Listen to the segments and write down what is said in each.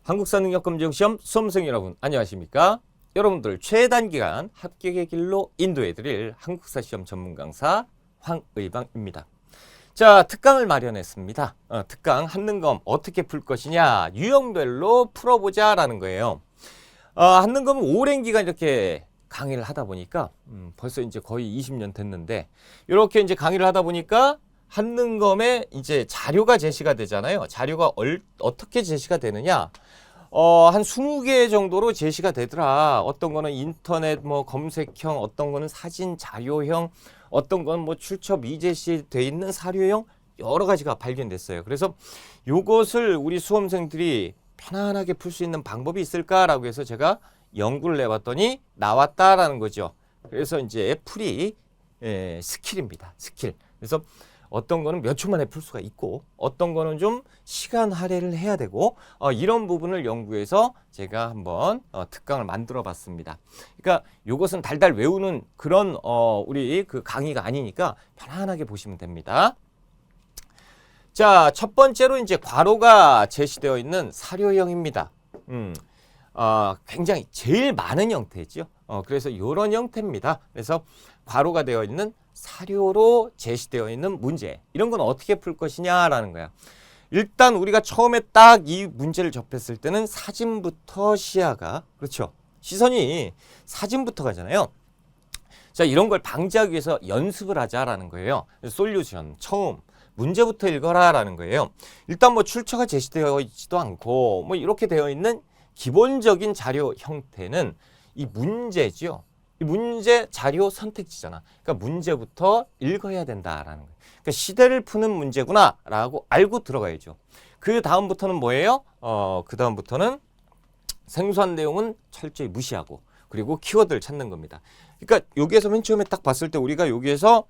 한국사능력검정시험 수험생 여러분 안녕하십니까? 여러분들 최단기간 합격의 길로 인도해드릴 한국사 시험 전문 강사 황의방입니다. 자, 특강을 마련했습니다. 특강 한능검 어떻게 풀 것이냐 유형별로 풀어보자 라는 거예요. 한능검은 오랜 기간 이렇게 강의를 하다 보니까 벌써 이제 거의 20년 됐는데 이렇게 이제 강의를 하다 보니까 한능검에 이제 자료가 제시가 되잖아요. 자료가 어떻게 제시가 되느냐? 한 20개 정도로 제시가 되더라. 어떤 거는 인터넷 뭐 검색형, 어떤 거는 사진 자료형, 어떤 건 뭐 출처 미제시 돼 있는 사료형 여러 가지가 발견됐어요. 그래서 요것을 우리 수험생들이 편안하게 풀 수 있는 방법이 있을까라고 해서 제가 연구를 해봤더니 나왔다라는 거죠. 그래서 이제 풀이 스킬입니다. 스킬. 그래서 어떤 거는 몇 초 만에 풀 수가 있고 어떤 거는 좀 시간 할애를 해야 되고 이런 부분을 연구해서 제가 한번 특강을 만들어 봤습니다. 그러니까 이것은 달달 외우는 그런 우리 그 강의가 아니니까 편안하게 보시면 됩니다. 자, 첫 번째로 이제 괄호가 제시되어 있는 사료형입니다. 굉장히 제일 많은 형태죠. 그래서 이런 형태입니다. 그래서 괄호가 되어 있는 사료로 제시되어 있는 문제, 이런 건 어떻게 풀 것이냐라는 거야. 일단 우리가 처음에 딱 이 문제를 접했을 때는 사진부터 시야가, 그렇죠, 시선이 사진부터 가잖아요. 자, 이런 걸 방지하기 위해서 연습을 하자라는 거예요. 솔루션 처음 문제부터 읽어라 라는 거예요. 일단 뭐 출처가 제시되어 있지도 않고 뭐 이렇게 되어 있는 기본적인 자료 형태는 이 문제죠. 이 문제 자료 선택지잖아. 그러니까 문제부터 읽어야 된다라는 거예요. 그러니까 시대를 푸는 문제구나라고 알고 들어가야죠. 그 다음부터는 뭐예요? 그 다음부터는 생소한 내용은 철저히 무시하고 그리고 키워드를 찾는 겁니다. 그러니까 여기에서 맨 처음에 딱 봤을 때 우리가 여기에서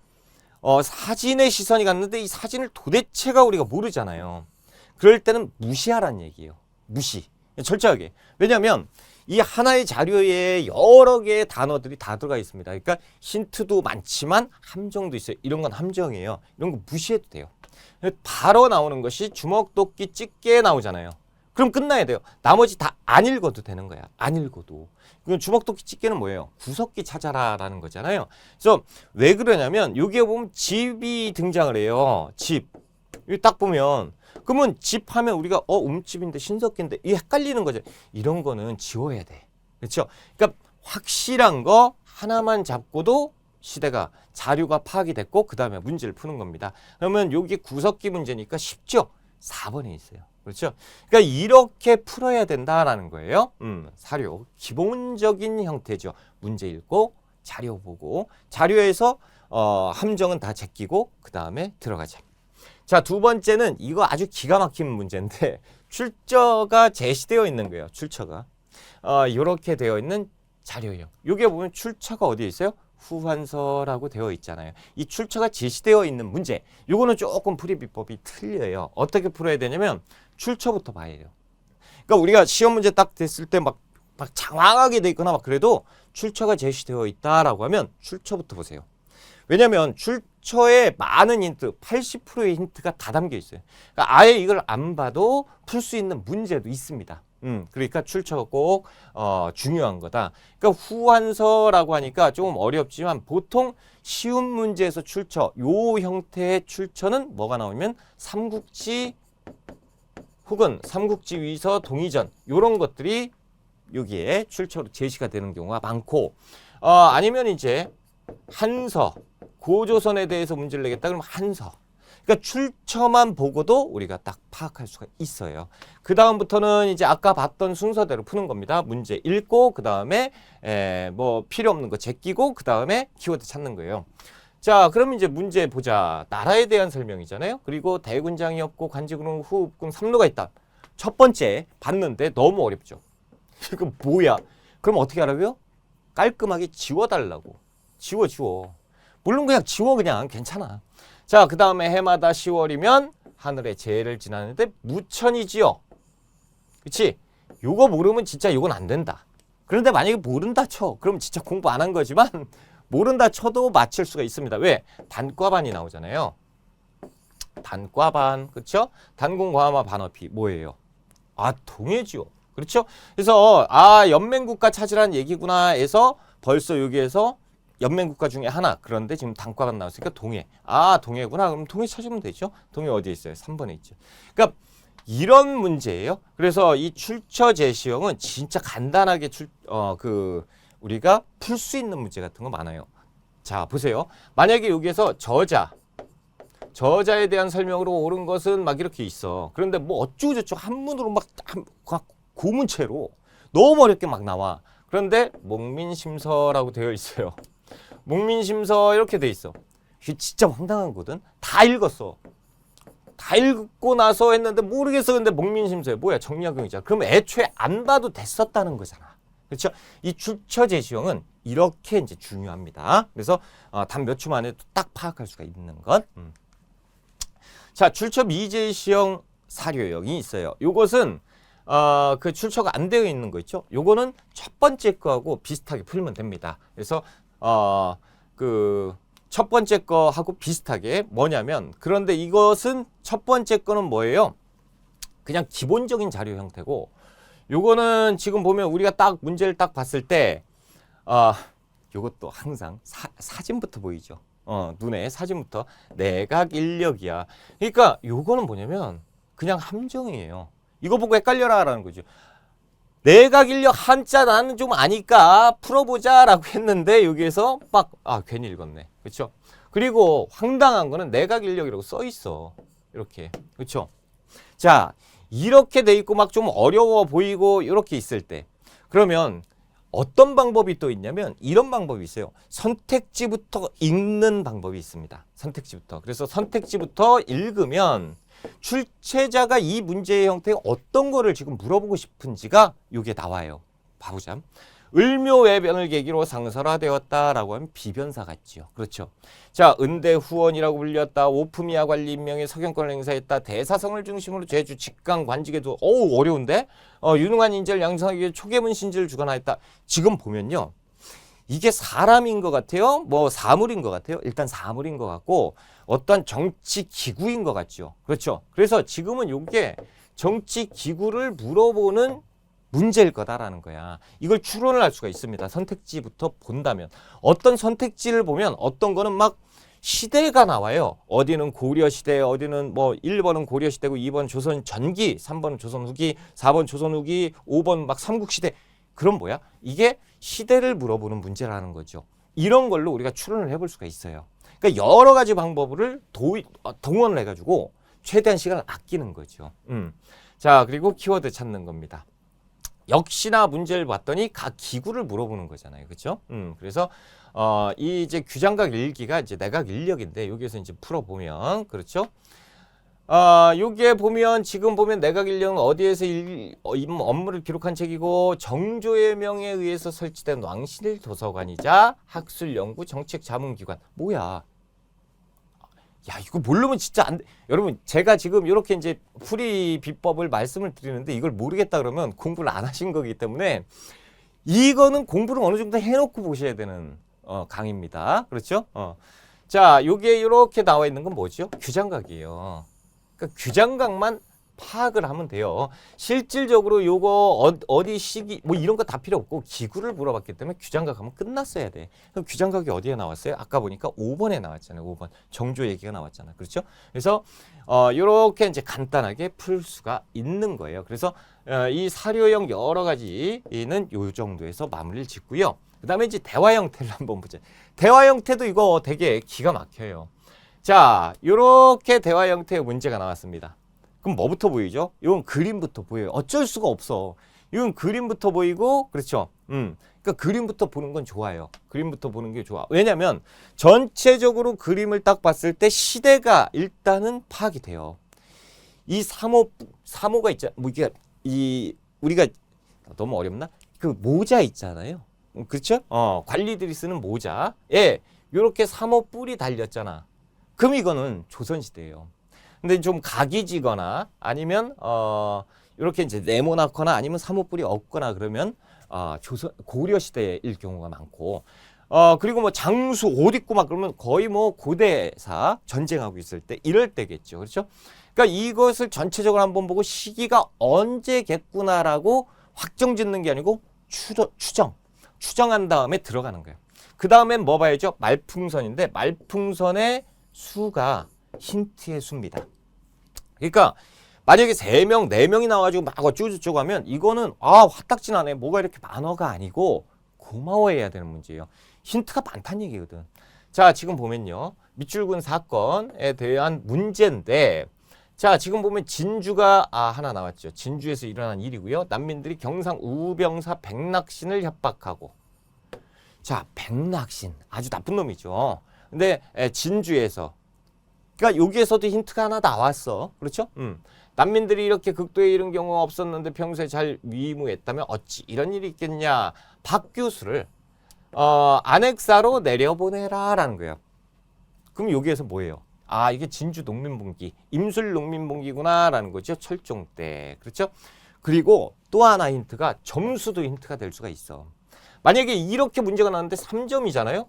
사진에 시선이 갔는데 이 사진을 도대체가 우리가 모르잖아요. 그럴 때는 무시하라는 얘기예요. 무시. 철저하게. 왜냐하면 이 하나의 자료에 여러 개의 단어들이 다 들어가 있습니다. 그러니까 힌트도 많지만 함정도 있어요. 이런 건 함정이에요. 이런 거 무시해도 돼요. 바로 나오는 것이 주먹도끼 집게 나오잖아요. 그럼 끝나야 돼요. 나머지 다 안 읽어도 되는 거야. 안 읽어도. 그럼 주먹도끼 집게는 뭐예요? 구석기 찾아라 라는 거잖아요. 그래서 왜 그러냐면 여기에 보면 집이 등장을 해요. 집. 여기 딱 보면 그러면 집 하면 우리가 움집인데 신석기인데 이 헷갈리는 거죠. 이런 거는 지워야 돼. 그렇죠? 그러니까 확실한 거 하나만 잡고도 시대가 자료가 파악이 됐고 그 다음에 문제를 푸는 겁니다. 그러면 여기 구석기 문제니까 쉽죠? 4번에 있어요. 그렇죠? 그러니까 이렇게 풀어야 된다라는 거예요. 사료 기본적인 형태죠. 문제 읽고 자료 보고 자료에서 함정은 다 제끼고 그 다음에 들어가자. 자, 두 번째는 이거 아주 기가 막힌 문제인데 출처가 제시되어 있는 거예요. 출처가 이렇게 되어 있는 자료예요. 여기에 보면 출처가 어디에 있어요? 후환서라고 되어 있잖아요. 이 출처가 제시되어 있는 문제, 요거는 조금 풀이 비법이 틀려요. 어떻게 풀어야 되냐면 출처부터 봐야 돼요. 그러니까 우리가 시험 문제 딱 됐을 때 막 장황하게 돼 있거나 막 그래도 출처가 제시되어 있다라고 하면 출처부터 보세요. 왜냐하면 출처에 많은 힌트, 80%의 힌트가 다 담겨 있어요. 그러니까 아예 이걸 안 봐도 풀 수 있는 문제도 있습니다. 그러니까 출처가 꼭 중요한 거다. 그러니까 후환서라고 하니까 조금 어렵지만 보통 쉬운 문제에서 출처, 요 형태의 출처는 뭐가 나오면 삼국지 혹은 삼국지 위서 동의전 요런 것들이 여기에 출처로 제시가 되는 경우가 많고 아니면 이제 한서, 고조선에 대해서 문제를 내겠다 그러면 한서. 그러니까 출처만 보고도 우리가 딱 파악할 수가 있어요. 그 다음부터는 이제 아까 봤던 순서대로 푸는 겁니다. 문제 읽고 그 다음에 뭐 필요 없는 거 제끼고 그 다음에 키워드 찾는 거예요. 자, 그럼 이제 문제 보자. 나라에 대한 설명이잖아요. 그리고 대군장이 없고 관직으로는 후읍군 삼루가 있다. 첫 번째 봤는데 너무 어렵죠. 이거 뭐야? 그럼 어떻게 하라고요? 깔끔하게 지워달라고. 지워. 물론 그냥 지워 그냥 괜찮아. 자, 그 다음에 해마다 10월이면 하늘에 재해를 지나는데 무천이지요. 그치? 요거 모르면 진짜 요건 안 된다. 그런데 만약에 모른다 쳐. 그럼 진짜 공부 안 한 거지만 모른다 쳐도 맞힐 수가 있습니다. 왜? 단과반이 나오잖아요. 단과반. 그쵸? 단공과마 반어피 뭐예요? 동해지요. 그렇죠? 그래서 연맹국가 찾으라는 얘기구나 해서 벌써 여기에서 연맹국가 중에 하나. 그런데 지금 단과가 나왔으니까 동해. 동해구나. 그럼 동해 찾으면 되죠. 동해 어디에 있어요? 3번에 있죠. 그러니까 이런 문제예요. 그래서 이 출처 제시형은 진짜 간단하게 우리가 풀 수 있는 문제 같은 거 많아요. 자, 보세요. 만약에 여기에서 저자에 대한 설명으로 옳은 것은 막 이렇게 있어. 그런데 뭐 어쩌고저쩌고 한문으로 막 고문체로 너무 어렵게 막 나와. 그런데 목민심서라고 되어 있어요. 목민심서 이렇게 돼 있어. 이게 진짜 황당한 거든. 다 읽었어. 다 읽고 나서 했는데 모르겠어. 근데 목민심서에 뭐야? 정리학용이잖아. 그러면 애초에 안 봐도 됐었다는 거잖아. 그렇죠? 이 출처 제시형은 이렇게 이제 중요합니다. 그래서 단 몇 초 만에 딱 파악할 수가 있는 것. 자, 출처 미제시형 사료형이 있어요. 요것은 그 출처가 안 되어 있는 거 있죠? 요거는 첫 번째 거하고 비슷하게 풀면 됩니다. 그래서 첫 번째 거하고 비슷하게 뭐냐면, 그런데 이것은 첫 번째 거는 뭐예요? 그냥 기본적인 자료 형태고, 요거는 지금 보면 우리가 딱 문제를 딱 봤을 때 요것도 항상 사진부터 보이죠. 눈에 사진부터 내각 인력이야. 그러니까 요거는 뭐냐면 그냥 함정이에요. 이거 보고 헷갈려라라는 거죠. 내각 인력 한자 나는 좀 아니까 풀어보자라고 했는데 여기에서 막 괜히 읽었네. 그렇죠? 그리고 황당한 거는 내각 인력이라고 써 있어. 이렇게. 그렇죠? 자, 이렇게 돼 있고 막 좀 어려워 보이고 이렇게 있을 때, 그러면 어떤 방법이 또 있냐면 이런 방법이 있어요. 선택지부터 읽는 방법이 있습니다. 선택지부터. 그래서 선택지부터 읽으면 출제자가 이 문제의 형태에 어떤 거를 지금 물어보고 싶은지가 이게 나와요. 봐보자. 을묘외변을 계기로 상설화되었다라고 하면 비변사 같지요. 그렇죠. 자, 은대후원이라고 불렸다. 오품이하 관리 임명의 석연권을 행사했다. 대사성을 중심으로 제주 직강 관직에도 어려운데 유능한 인재를 양성하기 위해 초계문 신지를 주관하였다. 지금 보면요, 이게 사람인 것 같아요? 뭐 사물인 것 같아요? 일단 사물인 것 같고 어떤 정치 기구인 것 같죠. 그렇죠. 그래서 지금은 이게 정치 기구를 물어보는 문제일 거다라는 거야. 이걸 추론을 할 수가 있습니다. 선택지부터 본다면. 어떤 선택지를 보면 어떤 거는 막 시대가 나와요. 어디는 고려시대, 어디는 뭐 1번은 고려시대고 2번 조선 전기, 3번은 조선 후기, 4번 조선 후기, 5번 막 삼국시대. 그럼 뭐야? 이게 시대를 물어보는 문제라는 거죠. 이런 걸로 우리가 추론을 해볼 수가 있어요. 그러니까 여러 가지 방법을 동원을 해가지고 최대한 시간을 아끼는 거죠. 자, 그리고 키워드 찾는 겁니다. 역시나 문제를 봤더니 각 기구를 물어보는 거잖아요. 그렇죠? 그래서 이 이제 규장각 일기가 이제 내각 인력인데 여기에서 이제 풀어보면, 그렇죠? 여기에 보면 지금 보면 내각 인력은 어디에서 업무를 기록한 책이고 정조의 명에 의해서 설치된 왕실 도서관이자 학술 연구 정책 자문기관. 뭐야? 야, 이거 모르면 진짜 안 돼. 여러분, 제가 지금 이렇게 이제 풀이 비법을 말씀을 드리는데 이걸 모르겠다 그러면 공부를 안 하신 거기 때문에 이거는 공부를 어느 정도 해놓고 보셔야 되는 강의입니다. 그렇죠? 자, 여기에 이렇게 나와 있는 건 뭐죠? 규장각이에요. 그러니까 규장각만 파악을 하면 돼요. 실질적으로 요거 어디 시기 뭐 이런 거 다 필요 없고 기구를 물어봤기 때문에 규장각 하면 끝났어야 돼. 그럼 규장각이 어디에 나왔어요? 아까 보니까 5번에 나왔잖아요. 5번 정조 얘기가 나왔잖아요. 그렇죠? 그래서 요렇게 이제 간단하게 풀 수가 있는 거예요. 그래서 이 사료형 여러 가지는 요 정도에서 마무리를 짓고요. 그다음에 이제 대화 형태를 한번 보자. 대화 형태도 이거 되게 기가 막혀요. 자, 요렇게 대화 형태의 문제가 나왔습니다. 그럼 뭐부터 보이죠? 이건 그림부터 보여요. 어쩔 수가 없어. 이건 그림부터 보이고, 그렇죠? 그러니까 그림부터 보는 건 좋아요. 그림부터 보는 게 좋아. 왜냐면 전체적으로 그림을 딱 봤을 때 시대가 일단은 파악이 돼요. 이 사모가 있잖아. 뭐 이게 우리가 너무 어렵나? 그 모자 있잖아요. 그렇죠? 관리들이 쓰는 모자에 이렇게 사모 뿔이 달렸잖아. 그럼 이거는 조선시대예요. 근데 좀 각이 지거나 아니면 이렇게 이제 네모나거나 아니면 사모뿔이 없거나 그러면 고려 시대일 경우가 많고, 그리고 뭐 장수 옷 입고 막 그러면 거의 뭐 고대사 전쟁하고 있을 때 이럴 때겠죠. 그렇죠? 그러니까 이것을 전체적으로 한번 보고 시기가 언제겠구나라고 확정 짓는 게 아니고 추정한 다음에 들어가는 거예요. 그 다음엔 뭐 봐야죠? 말풍선인데 말풍선의 수가 힌트의 수입니다. 그러니까 만약에 3명, 4명이 나와가지고 막 어쩌고저쩌고 하면 이거는 화딱지나네. 뭐가 이렇게 많어가 아니고 고마워해야 되는 문제예요. 힌트가 많다는 얘기거든. 자, 지금 보면요. 밑줄근 사건에 대한 문제인데 자, 지금 보면 진주가 하나 나왔죠. 진주에서 일어난 일이고요. 난민들이 경상 우병사 백낙신을 협박하고 자, 백낙신 아주 나쁜 놈이죠. 근데 진주에서 그러니까 여기에서도 힌트가 하나 나왔어. 그렇죠? 난민들이 이렇게 극도에 이른 경우가 없었는데 평소에 잘 위무했다면 어찌 이런 일이 있겠냐. 박 교수를 안핵사로 내려보내라라는 거예요. 그럼 여기에서 뭐예요? 이게 진주 농민분기, 임술 농민분기구나라는 거죠. 철종 때. 그렇죠? 그리고 또 하나 힌트가 점수도 힌트가 될 수가 있어. 만약에 이렇게 문제가 나왔는데 3점이잖아요?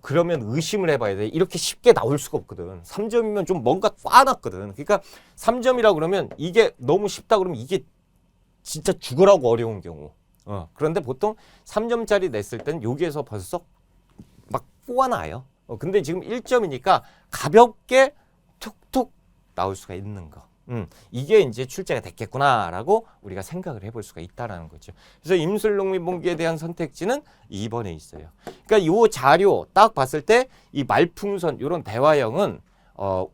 그러면 의심을 해봐야 돼. 이렇게 쉽게 나올 수가 없거든. 3점이면 좀 뭔가 꽈놨거든. 그러니까 3점이라고 그러면 이게 너무 쉽다 그러면 이게 진짜 죽으라고 어려운 경우. 그런데 보통 3점짜리 냈을 땐 여기에서 벌써 막 꽈놔요. 근데 지금 1점이니까 가볍게 툭툭 나올 수가 있는 거. 이게 이제 출제가 됐겠구나라고 우리가 생각을 해볼 수가 있다라는 거죠. 그래서 임술농민분기에 대한 선택지는 2번에 있어요. 그러니까 이 자료 딱 봤을 때 이 말풍선 이런 대화형은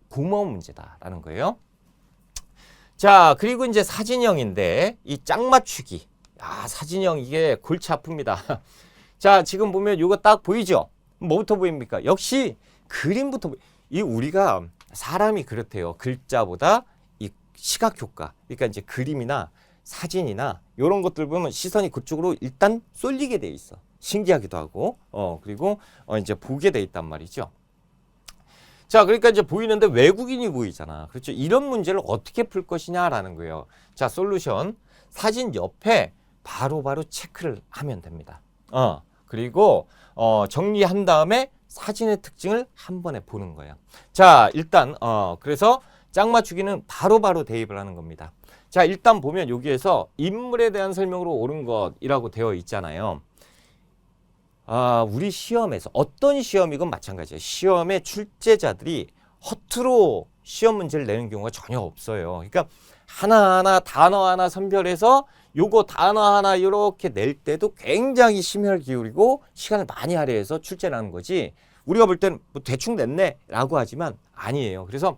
고마운 문제다라는 거예요. 자, 그리고 이제 사진형인데 이 짝 맞추기. 사진형 이게 골치 아픕니다. 자, 지금 보면 이거 딱 보이죠? 뭐부터 보입니까? 역시 그림부터 이 우리가 사람이 그렇대요. 글자보다 이 시각 효과. 그러니까 이제 그림이나 사진이나 이런 것들 보면 시선이 그쪽으로 일단 쏠리게 돼 있어. 신기하기도 하고. 그리고 이제 보게 돼 있단 말이죠. 자, 그러니까 이제 보이는데 외국인이 보이잖아. 그렇죠? 이런 문제를 어떻게 풀 것이냐라는 거예요. 자, 솔루션. 사진 옆에 바로바로 체크를 하면 됩니다. 그리고 정리한 다음에 사진의 특징을 한 번에 보는 거예요. 자, 일단 그래서 짝 맞추기는 바로바로 대입을 하는 겁니다. 자, 일단 보면 여기에서 인물에 대한 설명으로 옳은 것이라고 되어 있잖아요. 우리 시험에서 어떤 시험이건 마찬가지예요. 시험의 출제자들이 허투루 시험 문제를 내는 경우가 전혀 없어요. 그러니까 하나하나 단어 하나 선별해서 요거 단어 하나 이렇게 낼 때도 굉장히 심혈 기울이고 시간을 많이 할애해서 출제를 하는 거지 우리가 볼 때는 뭐 대충 냈네 라고 하지만 아니에요. 그래서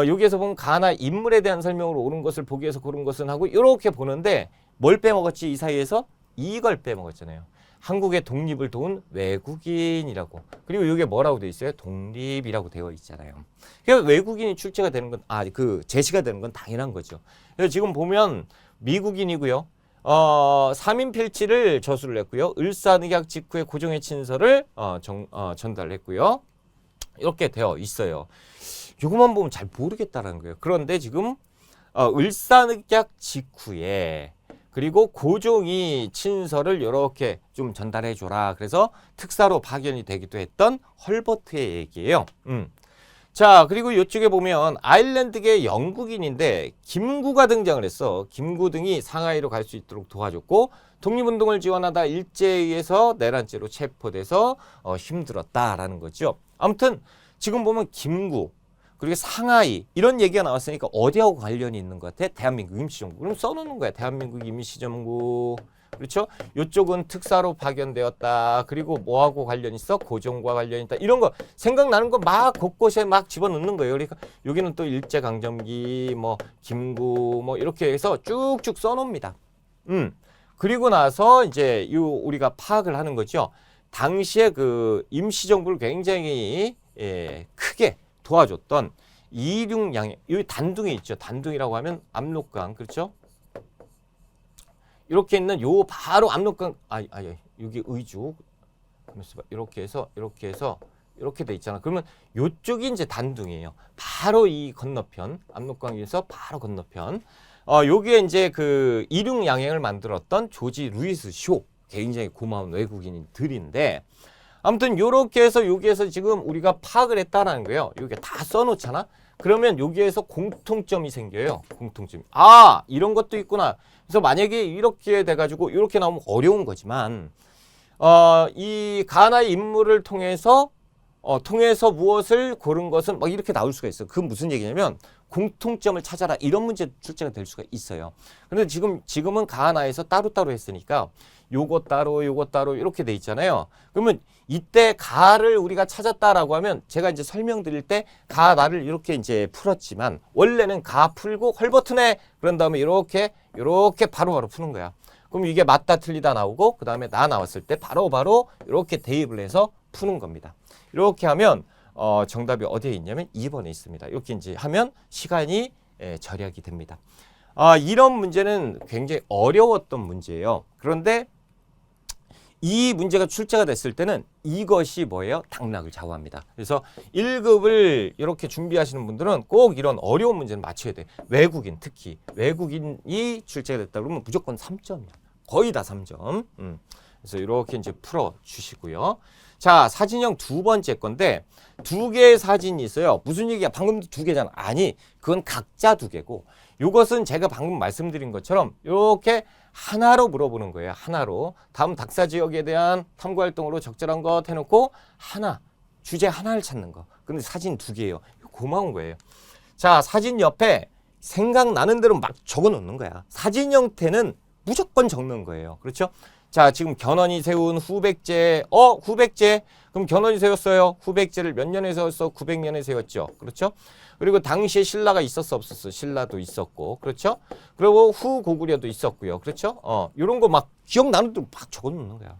여기에서 보면 가나 인물에 대한 설명으로 옳은 것을 보기 위해서 고른 것은 하고 이렇게 보는데 뭘 빼먹었지 이 사이에서? 이걸 빼먹었잖아요. 한국의 독립을 도운 외국인이라고. 그리고 이게 뭐라고 되어 있어요? 독립이라고 되어 있잖아요. 그러니까 외국인이 출제가 되는 건, 제시가 되는 건 당연한 거죠. 그래서 지금 보면 미국인이고요. 3인 필지를 저수를 했고요. 을사늑약 직후에 고종의 친서를 전달했고요. 이렇게 되어 있어요. 이것만 보면 잘 모르겠다라는 거예요. 그런데 지금 을사늑약 직후에 그리고 고종이 친서를 이렇게 좀 전달해 줘라. 그래서 특사로 파견이 되기도 했던 헐버트의 얘기예요. 자, 그리고 이쪽에 보면 아일랜드계 영국인인데 김구가 등장을 했어. 김구 등이 상하이로 갈 수 있도록 도와줬고 독립운동을 지원하다 일제에 의해서 내란죄로 체포돼서 힘들었다라는 거죠. 아무튼 지금 보면 김구 그리고 상하이 이런 얘기가 나왔으니까 어디하고 관련이 있는 것 같아? 대한민국 임시정부. 그럼 써놓는 거야. 대한민국 임시정부. 그렇죠? 이쪽은 특사로 파견되었다. 그리고 뭐하고 관련 있어? 고종과 관련 있다. 이런 거 생각나는 거 막 곳곳에 막 집어넣는 거예요. 그러니까 여기는 또 일제강점기, 뭐 김구, 뭐 이렇게 해서 쭉쭉 써놓습니다. 그리고 나서 이제 우리가 파악을 하는 거죠. 당시에 그 임시정부를 굉장히 크게 도와줬던 이륙양해, 여기 단둥이 있죠. 단둥이라고 하면 압록강, 그렇죠? 이렇게 있는 요 바로 압록강, 여기 의주, 이렇게 해서 이렇게 돼 있잖아. 그러면 요쪽이 이제 단둥이에요. 바로 이 건너편, 압록강에서 바로 건너편. 여기에 이제 그 이륙양행을 만들었던 조지 루이스 쇼, 굉장히 고마운 외국인들인데. 아무튼 요렇게 해서 여기에서 지금 우리가 파악을 했다라는 거예요. 이게 다 써놓잖아. 그러면 여기에서 공통점이 생겨요. 공통점. 아, 이런 것도 있구나. 그래서 만약에 이렇게 돼가지고 이렇게 나오면 어려운 거지만 이 가나의 인물을 통해서 무엇을 고른 것은 막 이렇게 나올 수가 있어요. 그건 무슨 얘기냐면 공통점을 찾아라 이런 문제 출제가 될 수가 있어요. 근데 지금은 가나에서 따로따로 했으니까 요거 따로 이렇게 돼 있잖아요. 그러면 이때 가를 우리가 찾았다라고 하면 제가 이제 설명드릴 때 가 나를 이렇게 이제 풀었지만 원래는 가 풀고 헐버튼에 그런 다음에 이렇게 바로바로 푸는 거야. 그럼 이게 맞다 틀리다 나오고 그 다음에 나 나왔을 때 바로바로 이렇게 대입을 해서 푸는 겁니다. 이렇게 하면 정답이 어디에 있냐면 2번에 있습니다. 이렇게 이제 하면 시간이 절약이 됩니다. 이런 문제는 굉장히 어려웠던 문제예요. 그런데 이 문제가 출제가 됐을 때는 이것이 뭐예요? 당락을 좌우합니다. 그래서 1급을 이렇게 준비하시는 분들은 꼭 이런 어려운 문제는 맞춰야 돼. 외국인 특히 외국인이 출제가 됐다 그러면 무조건 3점이야. 거의 다 3점. 그래서 이렇게 이제 풀어 주시고요. 자, 사진형 두 번째 건데 두 개의 사진이 있어요. 무슨 얘기야? 방금도 두 개잖아. 아니, 그건 각자 두 개고 이것은 제가 방금 말씀드린 것처럼 이렇게 하나로 물어보는 거예요. 하나로. 다음 닥사 지역에 대한 탐구활동으로 적절한 것 해놓고 주제 하나를 찾는 거. 근데 사진 두 개예요. 고마운 거예요. 자, 사진 옆에 생각나는 대로 막 적어 놓는 거야. 사진 형태는 무조건 적는 거예요. 그렇죠? 자, 지금 견훤이 세운 후백제. 후백제. 그럼 견훤이 세웠어요. 후백제를 몇 년에 세웠어? 900년에 세웠죠. 그렇죠? 그리고 당시에 신라가 있었어 없었어? 신라도 있었고. 그렇죠? 그리고 후고구려도 있었고요. 그렇죠? 이런 거 막 기억나는 대로 막 적어 놓는 거야.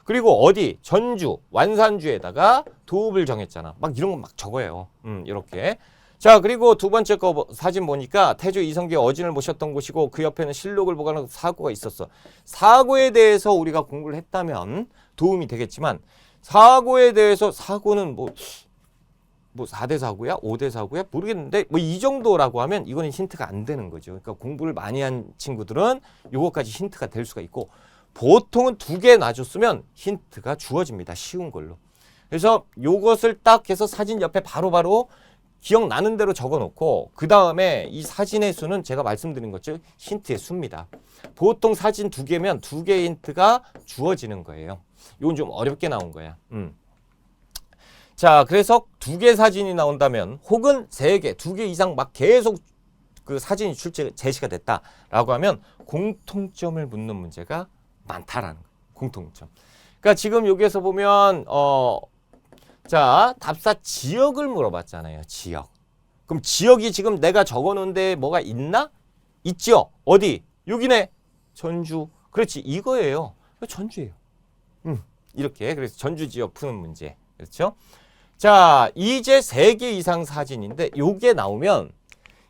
그리고 어디? 전주, 완산주에다가 도읍을 정했잖아. 막 이런 거 막 적어요. 이렇게. 자, 그리고 두 번째 거 사진 보니까 태조 이성계 어진을 모셨던 곳이고 그 옆에는 실록을 보관하는 사고가 있었어. 사고에 대해서 우리가 공부를 했다면 도움이 되겠지만 사고에 대해서 사고는 뭐 4대 사고야? 5대 사고야? 모르겠는데 뭐 이 정도라고 하면 이거는 힌트가 안 되는 거죠. 그러니까 공부를 많이 한 친구들은 요거까지 힌트가 될 수가 있고 보통은 두 개 놔줬으면 힌트가 주어집니다. 쉬운 걸로. 그래서 요것을 딱 해서 사진 옆에 바로바로 기억나는 대로 적어놓고 그 다음에 이 사진의 수는 제가 말씀드린 것처럼 힌트의 수입니다. 보통 사진 두 개면 두 개의 힌트가 주어지는 거예요. 이건 좀 어렵게 나온 거야. 자, 그래서 두 개 사진이 나온다면 혹은 세 개, 두 개 이상 막 계속 그 사진이 제시가 됐다라고 하면 공통점을 묻는 문제가 많다라는 거예요. 공통점. 그러니까 지금 여기에서 보면 자, 답사 지역을 물어봤잖아요. 지역. 그럼 지역이 지금 내가 적어놓은 데 뭐가 있나? 있죠. 어디? 여기네. 전주. 그렇지. 이거예요. 전주예요. 이렇게. 그래서 전주 지역 푸는 문제. 그렇죠? 자, 이제 3개 이상 사진인데 요게 나오면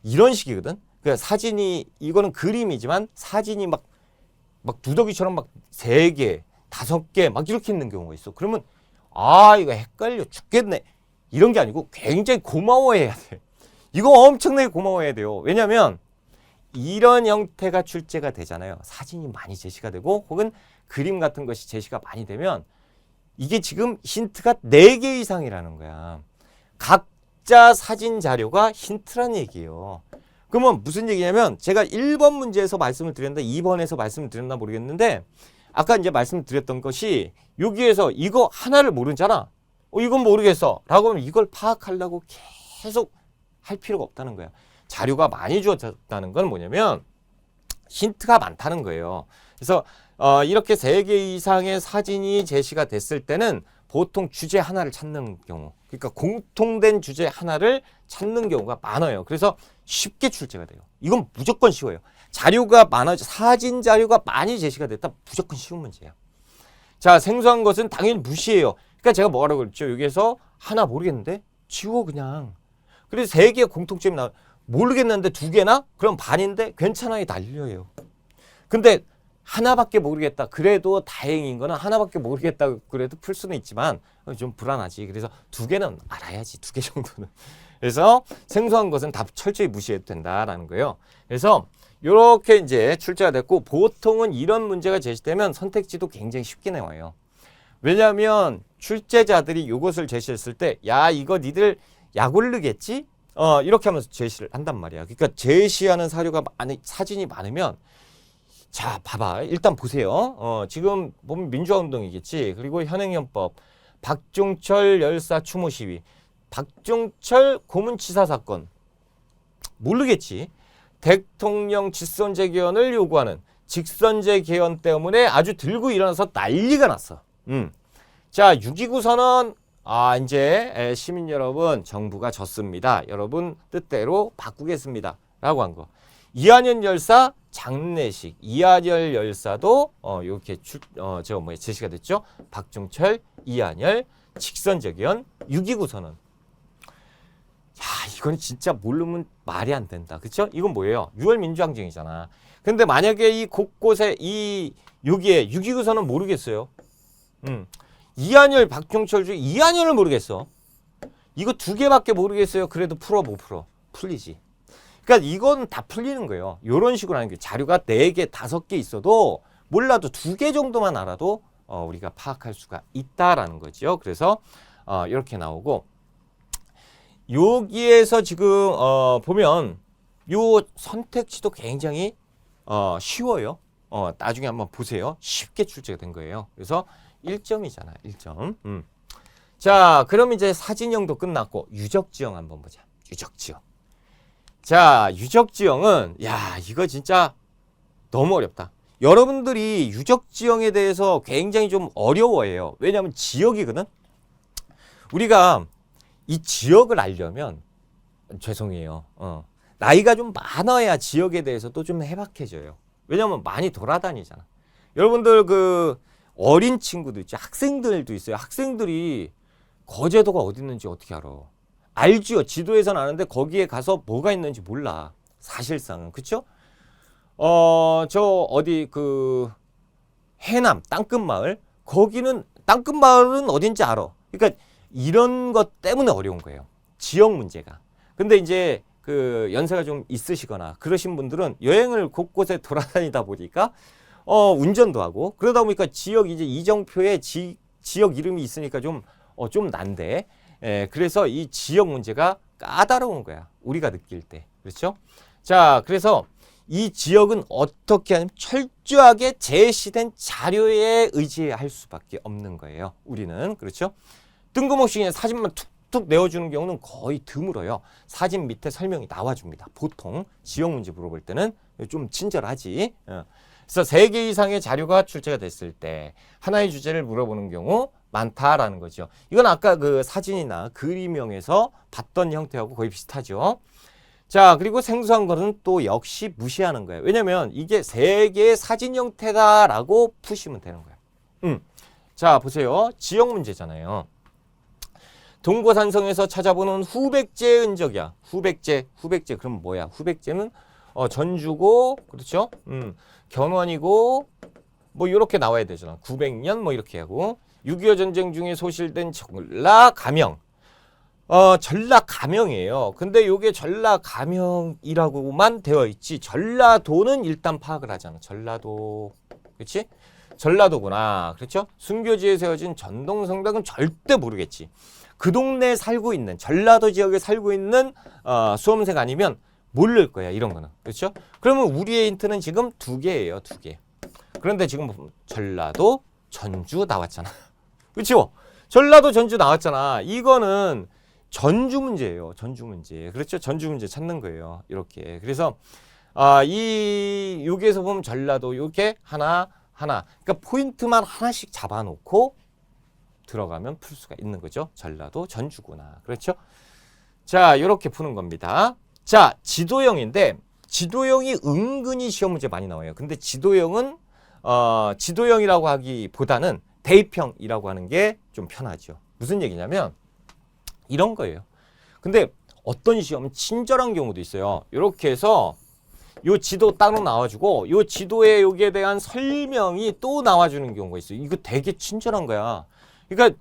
이런 식이거든. 그러니까 사진이 이거는 그림이지만 사진이 막 두더기처럼 막 3개, 5개 막 이렇게 있는 경우가 있어. 그러면 이거 헷갈려 죽겠네. 이런 게 아니고 굉장히 고마워해야 돼. 이거 엄청나게 고마워해야 돼요. 왜냐면 이런 형태가 출제가 되잖아요. 사진이 많이 제시가 되고 혹은 그림 같은 것이 제시가 많이 되면 이게 지금 힌트가 4개 이상이라는 거야. 각자 사진 자료가 힌트란 얘기예요. 그러면 무슨 얘기냐면 제가 1번 문제에서 말씀을 드렸는데 2번에서 말씀을 드렸나 모르겠는데 아까 이제 말씀드렸던 것이 여기에서 이거 하나를 모르잖아. 이건 모르겠어. 라고 하면 이걸 파악하려고 계속 할 필요가 없다는 거야. 자료가 많이 주어졌다는 건 뭐냐면 힌트가 많다는 거예요. 그래서 이렇게 3개 이상의 사진이 제시가 됐을 때는 보통 주제 하나를 찾는 경우, 그러니까 공통된 주제 하나를 찾는 경우가 많아요. 그래서 쉽게 출제가 돼요. 이건 무조건 쉬워요. 자료가 많아져, 사진 자료가 많이 제시가 됐다 무조건 쉬운 문제야. 자, 생소한 것은 당연히 무시해요. 그러니까 제가 뭐라고 그랬죠? 여기에서 하나 모르겠는데 지워 그냥. 그래서 3개의 공통점이 나와. 모르겠는데 2개나? 그럼 반인데 괜찮아요. 날려요. 근데 하나밖에 모르겠다. 그래도 다행인 거는 하나밖에 모르겠다. 그래도 풀 수는 있지만 좀 불안하지. 그래서 2개는 알아야지. 2개 정도는. 그래서 생소한 것은 다 철저히 무시해도 된다라는 거예요. 그래서 이렇게 이제 출제가 됐고 보통은 이런 문제가 제시되면 선택지도 굉장히 쉽게 나와요. 왜냐하면 출제자들이 이것을 제시했을 때 야 이거 니들 약 올르겠지? 이렇게 하면서 제시를 한단 말이야. 그러니까 제시하는 사료가 사진이 많으면 자, 봐봐. 일단 보세요. 지금 보면 민주화운동이겠지. 그리고 현행헌법, 박종철 열사 추모 시위, 박종철 고문치사 사건. 모르겠지. 대통령 직선제 개헌을 요구하는 직선제 개헌 때문에 아주 들고 일어나서 난리가 났어. 자, 6.29 선언. 이제 시민 여러분, 정부가 졌습니다. 여러분 뜻대로 바꾸겠습니다. 라고 한 거. 이한열 열사 장례식. 이한열 열사도 이렇게 제시가 됐죠. 박종철, 이한열, 직선제 개헌, 6.29 선언. 야, 이건 진짜 모르면 말이 안 된다. 그쵸? 이건 뭐예요? 6월 민주항쟁이잖아. 근데 만약에 이 곳곳에 여기에 6.29 선언 모르겠어요. 이한열, 박종철 중 이한열을 모르겠어. 이거 두 개밖에 모르겠어요. 그래도 풀어 못 풀어. 풀리지. 그러니까 이건 다 풀리는 거예요. 이런 식으로 하는 게 자료가 4개, 5개 있어도 몰라도 2개 정도만 알아도 우리가 파악할 수가 있다라는 거죠. 그래서 이렇게 나오고 여기에서 지금 보면 요 선택지도 굉장히 쉬워요. 나중에 한번 보세요. 쉽게 출제가 된 거예요. 그래서 1점이잖아. 1점. 자, 그럼 이제 사진형도 끝났고 유적지형 한번 보자. 유적지형. 자, 유적지형은 야, 이거 진짜 너무 어렵다. 여러분들이 유적지형에 대해서 굉장히 좀 어려워해요. 왜냐하면 지역이거든. 우리가 이 지역을 알려면 죄송해요. 나이가 좀 많아야 지역에 대해서도 좀 해박해져요. 왜냐하면 많이 돌아다니잖아. 여러분들 그 어린 친구도 있죠. 학생들도 있어요. 학생들이 거제도가 어디 있는지 어떻게 알아? 알지요. 지도에서는 아는데 거기에 가서 뭐가 있는지 몰라. 사실상은. 그쵸? 저 어디 그 해남 땅끝마을 거기는 땅끝마을은 어딘지 알아. 그러니까 이런 것 때문에 어려운 거예요. 지역 문제가. 근데 이제 그 연세가 좀 있으시거나 그러신 분들은 여행을 곳곳에 돌아다니다 보니까 운전도 하고 그러다 보니까 지역 이제 이정표에 지역 이름이 있으니까 좀 난데 그래서 이 지역 문제가 까다로운 거야. 우리가 느낄 때. 그렇죠? 자, 그래서 이 지역은 어떻게 하면 철저하게 제시된 자료에 의지할 수밖에 없는 거예요. 우리는. 그렇죠? 뜬금없이 그냥 사진만 툭툭 내어주는 경우는 거의 드물어요. 사진 밑에 설명이 나와줍니다. 보통 지역 문제 물어볼 때는 좀 친절하지. 그래서 3개 이상의 자료가 출제가 됐을 때 하나의 주제를 물어보는 경우 많다라는 거죠. 이건 아까 그 사진이나 그림형에서 봤던 형태하고 거의 비슷하죠. 자, 그리고 생소한 거는 또 역시 무시하는 거예요. 왜냐면 이게 3개의 사진 형태다라고 푸시면 되는 거예요. 자, 보세요. 지역 문제잖아요. 동고산성에서 찾아보는 후백제 흔적이야. 후백제 그럼 뭐야? 후백제는 전주고, 그렇죠? 견원이고, 뭐 이렇게 나와야 되잖아. 900년 뭐 이렇게 하고 6.25 전쟁 중에 소실된 전라가명. 전라가명이에요. 근데 요게 전라가명이라고만 되어 있지. 전라도는 일단 파악을 하잖아. 전라도, 그렇지? 전라도구나. 그렇죠? 순교지에 세워진 전동성당은 절대 모르겠지. 그 동네에 살고 있는 전라도 지역에 살고 있는 수험생 아니면 모를 거야. 이런 거는. 그렇죠? 그러면 우리의 힌트는 지금 2개예요. 2개. 그런데 지금 전라도, 전주 나왔잖아. 그렇죠? 전라도, 전주 나왔잖아. 이거는 전주 문제예요. 전주 문제. 그렇죠? 전주 문제 찾는 거예요. 이렇게. 그래서 여기에서 보면 전라도 이렇게 하나. 그러니까 포인트만 하나씩 잡아놓고 들어가면 풀 수가 있는 거죠. 전라도, 전주구나. 그렇죠? 자, 이렇게 푸는 겁니다. 자, 지도형인데 지도형이 은근히 시험 문제 많이 나와요. 근데 지도형은 지도형이라고 하기보다는 대입형이라고 하는 게 좀 편하죠. 무슨 얘기냐면 이런 거예요. 근데 어떤 시험은 친절한 경우도 있어요. 이렇게 해서 요 지도 따로 나와주고 요 지도에 여기에 대한 설명이 또 나와주는 경우가 있어요. 이거 되게 친절한 거야. 그러니까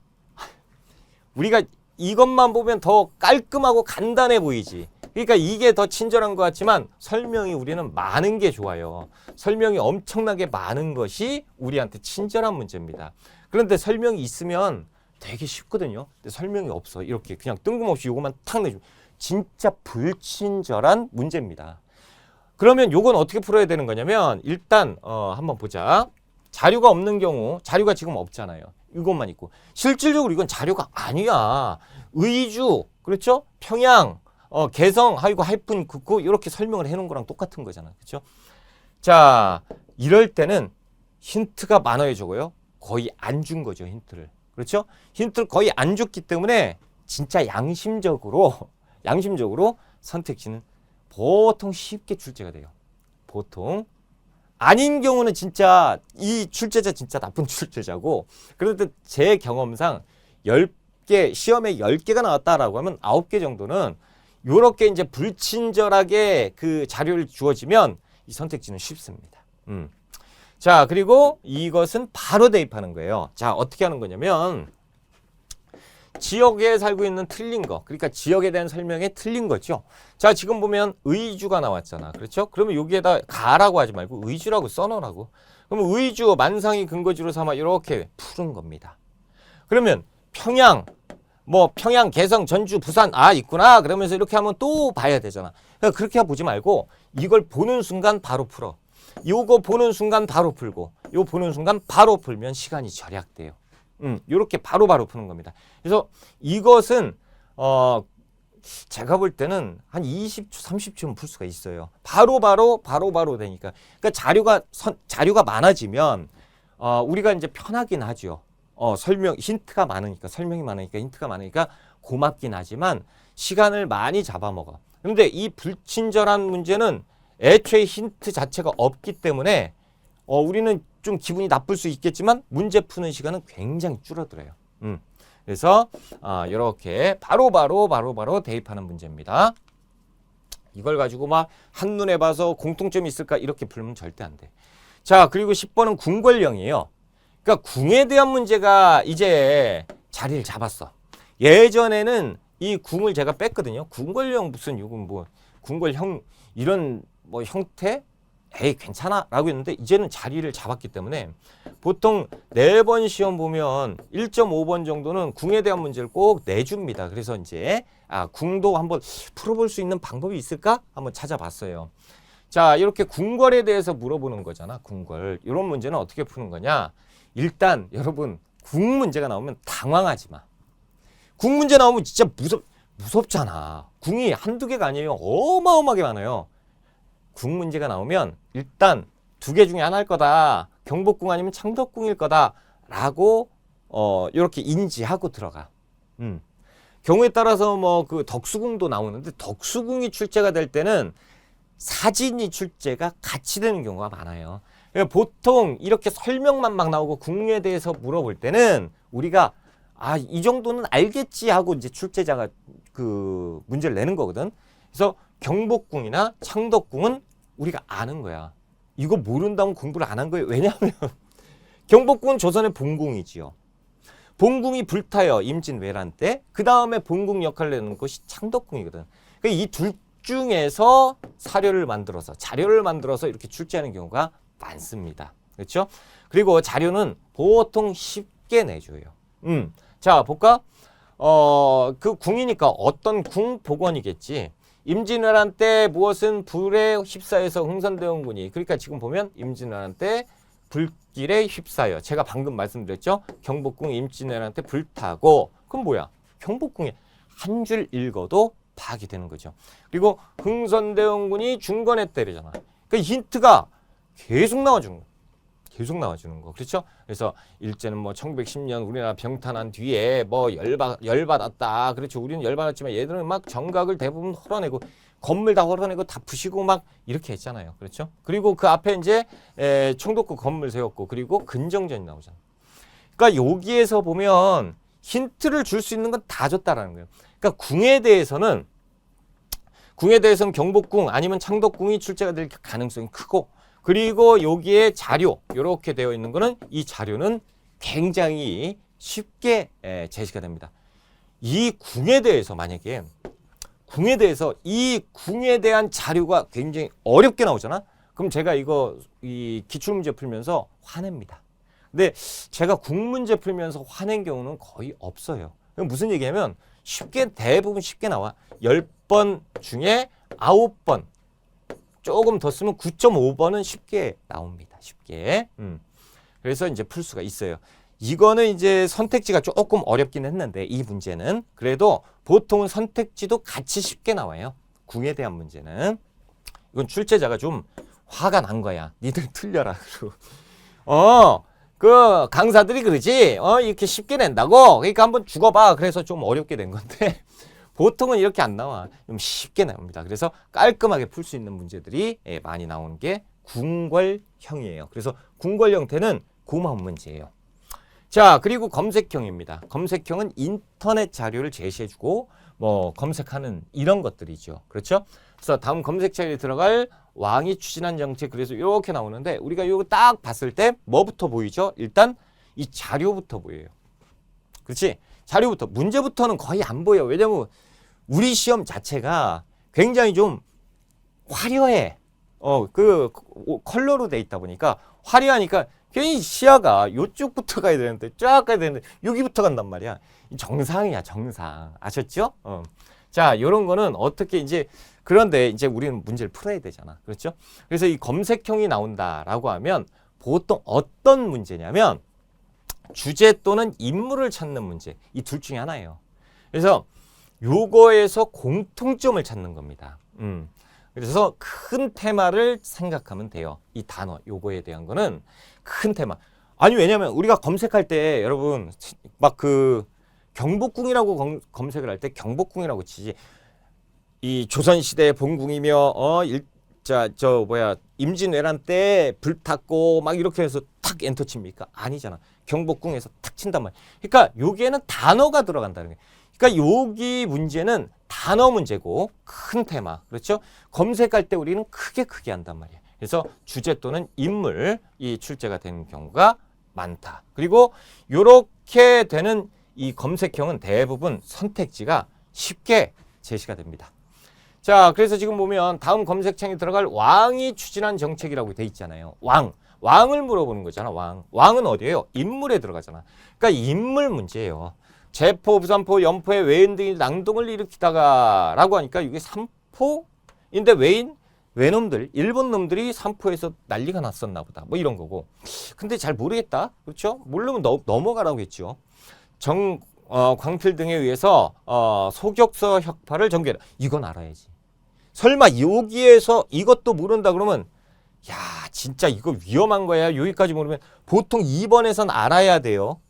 우리가 이것만 보면 더 깔끔하고 간단해 보이지. 그러니까 이게 더 친절한 것 같지만 설명이 우리는 많은 게 좋아요. 설명이 엄청나게 많은 것이 우리한테 친절한 문제입니다. 그런데 설명이 있으면 되게 쉽거든요. 근데 설명이 없어. 이렇게 그냥 뜬금없이 이것만 탁 내주면 진짜 불친절한 문제입니다. 그러면 요건 어떻게 풀어야 되는 거냐면 일단 한번 보자. 자료가 없는 경우, 자료가 지금 없잖아요. 이것만 있고. 실질적으로 이건 자료가 아니야. 의주, 그렇죠? 평양, 개성, 하이고, 하이픈, 긋고 이렇게 설명을 해놓은 거랑 똑같은 거잖아. 그렇죠? 자, 이럴 때는 힌트가 많아요, 적어요? 거의 안 준 거죠, 힌트를. 그렇죠? 힌트를 거의 안 줬기 때문에 진짜 양심적으로 선택지는 보통 쉽게 출제가 돼요. 보통. 아닌 경우는 진짜 이 출제자 진짜 나쁜 출제자고, 그런데 제 경험상 10개, 시험에 10개가 나왔다라고 하면 9개 정도는 요렇게 이제 불친절하게 그 자료를 주어지면 이 선택지는 쉽습니다. 자, 그리고 이것은 바로 대입하는 거예요. 자, 어떻게 하는 거냐면 지역에 살고 있는 틀린 거, 그러니까 지역에 대한 설명에 틀린 거죠. 자, 지금 보면 의주가 나왔잖아. 그렇죠? 그러면 여기에다 가라고 하지 말고 의주라고 써놓으라고. 그러면 의주, 만상이 근거지로 삼아 이렇게 푸는 겁니다. 그러면 평양, 뭐 평양, 개성, 전주, 부산, 있구나. 그러면서 이렇게 하면 또 봐야 되잖아. 그러니까 그렇게 보지 말고 이걸 보는 순간 바로 풀어. 요거 보는 순간 바로 풀고, 요 보는 순간 바로 풀면 시간이 절약돼요. 요렇게 바로바로 푸는 겁니다. 그래서 이것은 제가 볼 때는 한 20초, 30초는 풀 수가 있어요. 바로바로 되니까. 그러니까 자료가 많아지면 우리가 이제 편하긴 하죠. 힌트가 많으니까, 설명이 많으니까, 힌트가 많으니까 고맙긴 하지만 시간을 많이 잡아먹어. 그런데 이 불친절한 문제는 애초에 힌트 자체가 없기 때문에 우리는 좀 기분이 나쁠 수 있겠지만 문제 푸는 시간은 굉장히 줄어들어요. 그래서 이렇게 바로바로 대입하는 문제입니다. 이걸 가지고 막 한눈에 봐서 공통점이 있을까 이렇게 풀면 절대 안 돼. 자, 그리고 10번은 궁궐령이에요. 그러니까 궁에 대한 문제가 이제 자리를 잡았어. 예전에는 이 궁을 제가 뺐거든요. 궁궐령 무슨 이건 뭐 궁궐형 이런 뭐 형태? 에이 괜찮아 라고 했는데 이제는 자리를 잡았기 때문에 보통 4번 시험 보면 1.5번 정도는 궁에 대한 문제를 꼭 내줍니다. 그래서 이제 궁도 한번 풀어볼 수 있는 방법이 있을까? 한번 찾아봤어요. 자, 이렇게 궁궐에 대해서 물어보는 거잖아. 궁궐. 이런 문제는 어떻게 푸는 거냐? 일단 여러분 궁 문제가 나오면 당황하지 마. 궁 문제 나오면 진짜 무섭잖아. 궁이 한두 개가 아니에요. 어마어마하게 많아요. 궁 문제가 나오면 일단 2개 중에 하나일 거다. 경복궁 아니면 창덕궁일 거다. 라고 이렇게 인지하고 들어가. 경우에 따라서 뭐 그 덕수궁도 나오는데 덕수궁이 출제가 될 때는 사진이 출제가 같이 되는 경우가 많아요. 그러니까 보통 이렇게 설명만 막 나오고 궁에 대해서 물어볼 때는 우리가 이 정도는 알겠지 하고 이제 출제자가 그 문제를 내는 거거든. 그래서 경복궁이나 창덕궁은 우리가 아는 거야. 이거 모른다면 공부를 안 한 거예요. 왜냐하면 경복궁은 조선의 본궁이지요. 본궁이 불타요. 임진왜란 때. 그 다음에 본궁 역할을 내는 것이 창덕궁이거든. 그러니까 이 둘 중에서 자료를 만들어서 이렇게 출제하는 경우가 많습니다. 그렇죠? 그리고 자료는 보통 쉽게 내줘요. 자, 볼까? 그 궁이니까 어떤 궁 복원이겠지. 임진왜란 때 무엇은 불에 휩싸여서 흥선대원군이, 그러니까 지금 보면 임진왜란 때 불길에 휩싸여, 제가 방금 말씀드렸죠. 경복궁 임진왜란 때 불타고, 그럼 뭐야? 경복궁에 한 줄 읽어도 파악이 되는 거죠. 그리고 흥선대원군이 중건에 때리잖아. 그 힌트가 계속 나와주는 거. 그렇죠? 그래서 일제는 뭐 1910년 우리나라 병탄한 뒤에 뭐 열받았다. 그렇죠. 우리는 열받았지만 얘들은 막 정각을 대부분 헐어내고 건물 다 헐어내고 다 부시고 막 이렇게 했잖아요. 그렇죠? 그리고 그 앞에 이제 총독부 건물 세웠고, 그리고 근정전이 나오잖아. 그러니까 여기에서 보면 힌트를 줄 수 있는 건 다 줬다라는 거예요. 그러니까 궁에 대해서는 경복궁 아니면 창덕궁이 출제가 될 가능성이 크고, 그리고 여기에 자료 이렇게 되어 있는 거는, 이 자료는 굉장히 쉽게 제시가 됩니다. 이 궁에 대해서 만약에 이 궁에 대한 자료가 굉장히 어렵게 나오잖아. 그럼 제가 이 기출문제 풀면서 화냅니다. 근데 제가 궁 문제 풀면서 화낸 경우는 거의 없어요. 무슨 얘기냐면 대부분 쉽게 나와. 10번 중에 9번 조금 더 쓰면 9.5번은 쉽게 나옵니다. 쉽게. 그래서 이제 풀 수가 있어요. 이거는 이제 선택지가 조금 어렵긴 했는데 이 문제는 그래도 보통은 선택지도 같이 쉽게 나와요. 궁에 대한 문제는. 이건 출제자가 좀 화가 난 거야. 니들 틀려라. 그 강사들이 그러지. 이렇게 쉽게 낸다고. 그러니까 한번 죽어봐. 그래서 좀 어렵게 된 건데 보통은 이렇게 안 나와. 좀 쉽게 나옵니다. 그래서 깔끔하게 풀 수 있는 문제들이 많이 나오는 게 궁궐형이에요. 그래서 궁궐 형태는 고마운 문제예요. 자, 그리고 검색형입니다. 검색형은 인터넷 자료를 제시해주고 뭐 검색하는 이런 것들이죠. 그렇죠? 그래서 다음 검색창에 들어갈 왕이 추진한 정책, 그래서 이렇게 나오는데 우리가 이거 딱 봤을 때 뭐부터 보이죠? 일단 이 자료부터 보여요. 그렇지? 자료부터. 문제부터는 거의 안 보여. 왜냐면 우리 시험 자체가 굉장히 좀 화려해. 그 컬러로 돼 있다 보니까 화려하니까 괜히 시야가 이쪽부터 가야 되는데 쫙 가야 되는데 여기부터 간단 말이야. 정상이야, 정상. 아셨죠? 자, 요런 거는 어떻게 이제 그런데 이제 우리는 문제를 풀어야 되잖아. 그렇죠? 그래서 이 검색형이 나온다라고 하면 보통 어떤 문제냐면 주제 또는 인물을 찾는 문제. 이 둘 중에 하나예요. 그래서 요거에서 공통점을 찾는 겁니다. 그래서 큰 테마를 생각하면 돼요. 이 단어, 요거에 대한 거는 큰 테마. 아니, 왜냐면 우리가 검색할 때 여러분 막 그 경복궁이라고 검색을 할 때 경복궁이라고 치지. 이 조선시대 본궁이며 임진왜란 때 불탔고 막 이렇게 해서 탁 엔터 칩니까? 아니잖아. 경복궁에서 탁 친단 말이야. 그러니까 여기에는 단어가 들어간다는 거예요. 그러니까 여기 문제는 단어 문제고 큰 테마. 그렇죠? 검색할 때 우리는 크게 한단 말이야. 그래서 주제 또는 인물이 출제가 되는 경우가 많다. 그리고 이렇게 되는 이 검색형은 대부분 선택지가 쉽게 제시가 됩니다. 자, 그래서 지금 보면 다음 검색창에 들어갈 왕이 추진한 정책이라고 돼 있잖아요. 왕을 물어보는 거잖아. 왕은 어디예요? 인물에 들어가잖아. 그러니까 인물 문제예요. 제포, 부산포, 연포의 외인 등이 낭동을 일으키다가 라고 하니까 이게 삼포인데 외놈들, 일본 놈들이 삼포에서 난리가 났었나 보다. 뭐 이런 거고. 근데 잘 모르겠다. 그렇죠? 모르면 넘어가라고 했죠. 광필 등에 의해서 소격서 혁파를 전개해. 이건 알아야지. 설마 여기에서 이것도 모른다 그러면 야, 진짜 이거 위험한 거야. 여기까지 모르면 보통 2번에선 알아야 돼요.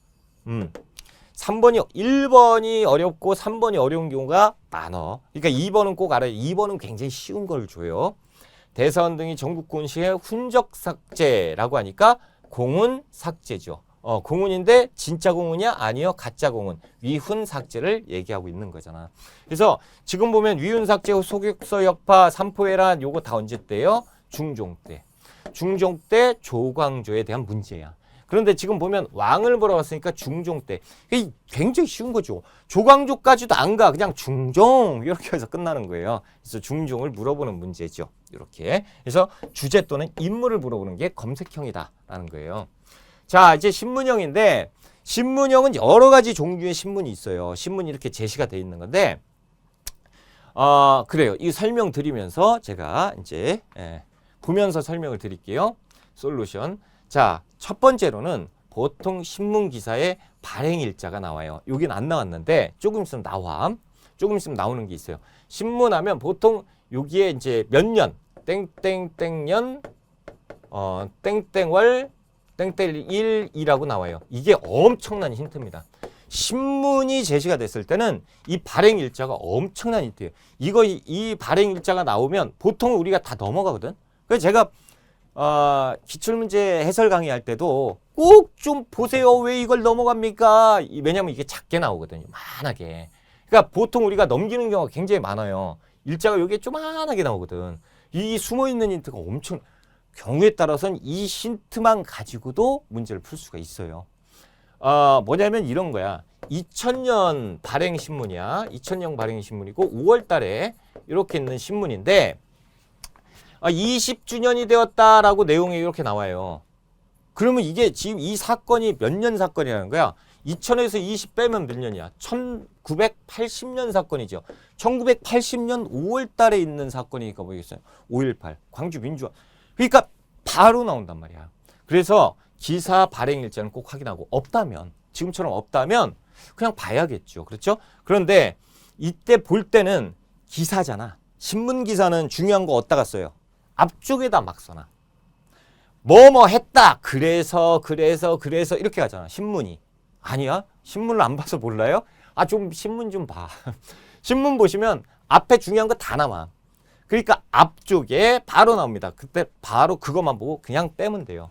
1번이 어렵고 3번이 어려운 경우가 많아. 그러니까 2번은 꼭 알아야 돼. 2번은 굉장히 쉬운 걸 줘요. 대사원 등이 전국군 시에 훈적 삭제라고 하니까 공훈 삭제죠. 공훈인데 진짜 공훈이야? 아니요. 가짜 공훈. 위훈 삭제를 얘기하고 있는 거잖아. 그래서 지금 보면 위훈 삭제, 소격서 혁파, 삼포해란 요거 다 언제 때요? 중종 때. 중종 때 조광조에 대한 문제야. 그런데 지금 보면 왕을 물어봤으니까 중종 때. 이게 굉장히 쉬운 거죠. 조광조까지도 안 가. 그냥 중종 이렇게 해서 끝나는 거예요. 그래서 중종을 물어보는 문제죠. 이렇게. 그래서 주제 또는 인물을 물어보는 게 검색형이다라는 거예요. 자, 이제 신문형인데 신문형은 여러 가지 종류의 신문이 있어요. 신문이 이렇게 제시가 돼 있는 건데 그래요. 이 설명 드리면서 제가 이제 보면서 설명을 드릴게요. 솔루션. 자, 첫 번째로는 보통 신문 기사에 발행일자가 나와요. 여긴 안 나왔는데 조금 있으면 나와. 조금 있으면 나오는 게 있어요. 신문하면 보통 여기에 이제 몇 년, 땡땡땡년, 땡땡월, 땡땡일이라고 나와요. 이게 엄청난 힌트입니다. 신문이 제시가 됐을 때는 이 발행일자가 엄청난 힌트예요. 이 발행일자가 나오면 보통 우리가 다 넘어가거든. 그래서 제가 기출문제 해설 강의할 때도 꼭 좀 보세요. 왜 이걸 넘어갑니까? 왜냐면 이게 작게 나오거든요. 만하게. 그러니까 보통 우리가 넘기는 경우가 굉장히 많아요. 일자가 여기에 조만하게 나오거든. 이 숨어있는 힌트가 엄청 경우에 따라서는 이 힌트만 가지고도 문제를 풀 수가 있어요. 뭐냐면 이런 거야. 2000년 발행 신문이야. 2000년 발행 신문이고 5월 달에 이렇게 있는 신문인데 20주년이 되었다라고 내용이 이렇게 나와요. 그러면 이게 지금 이 사건이 몇 년 사건이라는 거야? 2000에서 20 빼면 몇 년이야? 1980년 사건이죠. 1980년 5월 달에 있는 사건이니까 뭐겠어요? 5.18 광주 민주화. 그러니까 바로 나온단 말이야. 그래서 기사 발행 일자는 꼭 확인하고 없다면 지금처럼 없다면 그냥 봐야겠죠. 그렇죠? 그런데 이때 볼 때는 기사잖아. 신문 기사는 중요한 거 어디다가 써요? 앞쪽에다 막 써놔. 뭐뭐 했다. 그래서 이렇게 가잖아. 신문이. 아니야? 신문을 안 봐서 몰라요? 아, 좀 신문 좀 봐. 신문 보시면 앞에 중요한 거 다 나와. 그러니까 앞쪽에 바로 나옵니다. 그때 바로 그것만 보고 그냥 빼면 돼요.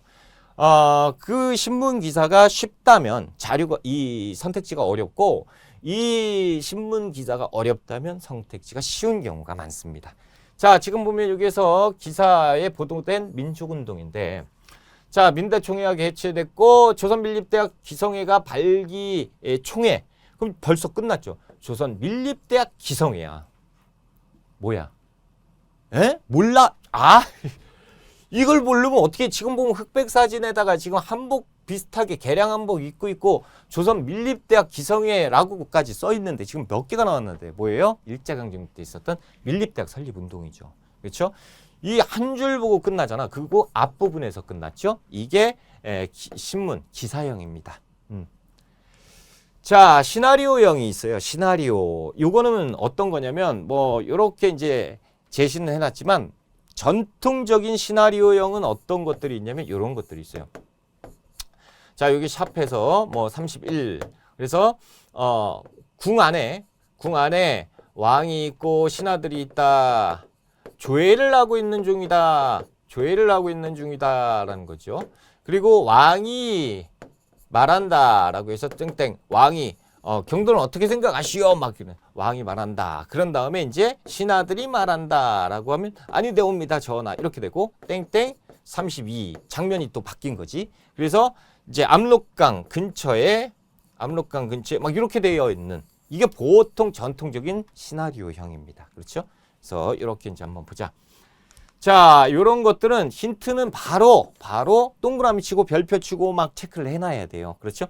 그 신문 기사가 쉽다면 자료가 이 선택지가 어렵고 이 신문 기사가 어렵다면 선택지가 쉬운 경우가 많습니다. 자, 지금 보면 여기에서 기사에 보도된 민족운동인데 자, 민대총회가 개최됐고 조선민립대학 기성회가 발기 총회. 그럼 벌써 끝났죠. 조선민립대학 기성회야. 뭐야? 에? 몰라? 아, 이걸 모르면 어떻게 지금 보면 흑백 사진에다가 지금 한복 비슷하게 개량 한복 입고 있고 조선민립대학 기성회라고까지 써 있는데 지금 몇 개가 나왔는데 뭐예요? 일제강점기 때 있었던 민립대학 설립운동이죠. 그렇죠? 이 한 줄 보고 끝나잖아. 그리고 앞부분에서 끝났죠. 이게 신문 기사형입니다. 자, 시나리오형이 있어요. 시나리오. 요거는 어떤 거냐면 뭐 요렇게 이제 제시는 해놨지만 전통적인 시나리오형은 어떤 것들이 있냐면 이런 것들이 있어요. 자, 여기 샵에서 뭐 31. 그래서 궁 안에 왕이 있고 신하들이 있다. 조회를 하고 있는 중이다. 조회를 하고 있는 중이다라는 거죠. 그리고 왕이 말한다라고 해서 땡땡 왕이 경도는 어떻게 생각하시오? 막 이런 왕이 말한다. 그런 다음에 이제 신하들이 말한다라고 하면 아니되옵니다 전하 이렇게 되고 땡땡 32 장면이 또 바뀐 거지. 그래서 이제 압록강 근처에 막 이렇게 되어 있는 이게 보통 전통적인 시나리오형입니다. 그렇죠? 그래서 이렇게 이제 한번 보자. 자, 요런 것들은 힌트는 바로 동그라미 치고 별표 치고 막 체크를 해놔야 돼요. 그렇죠?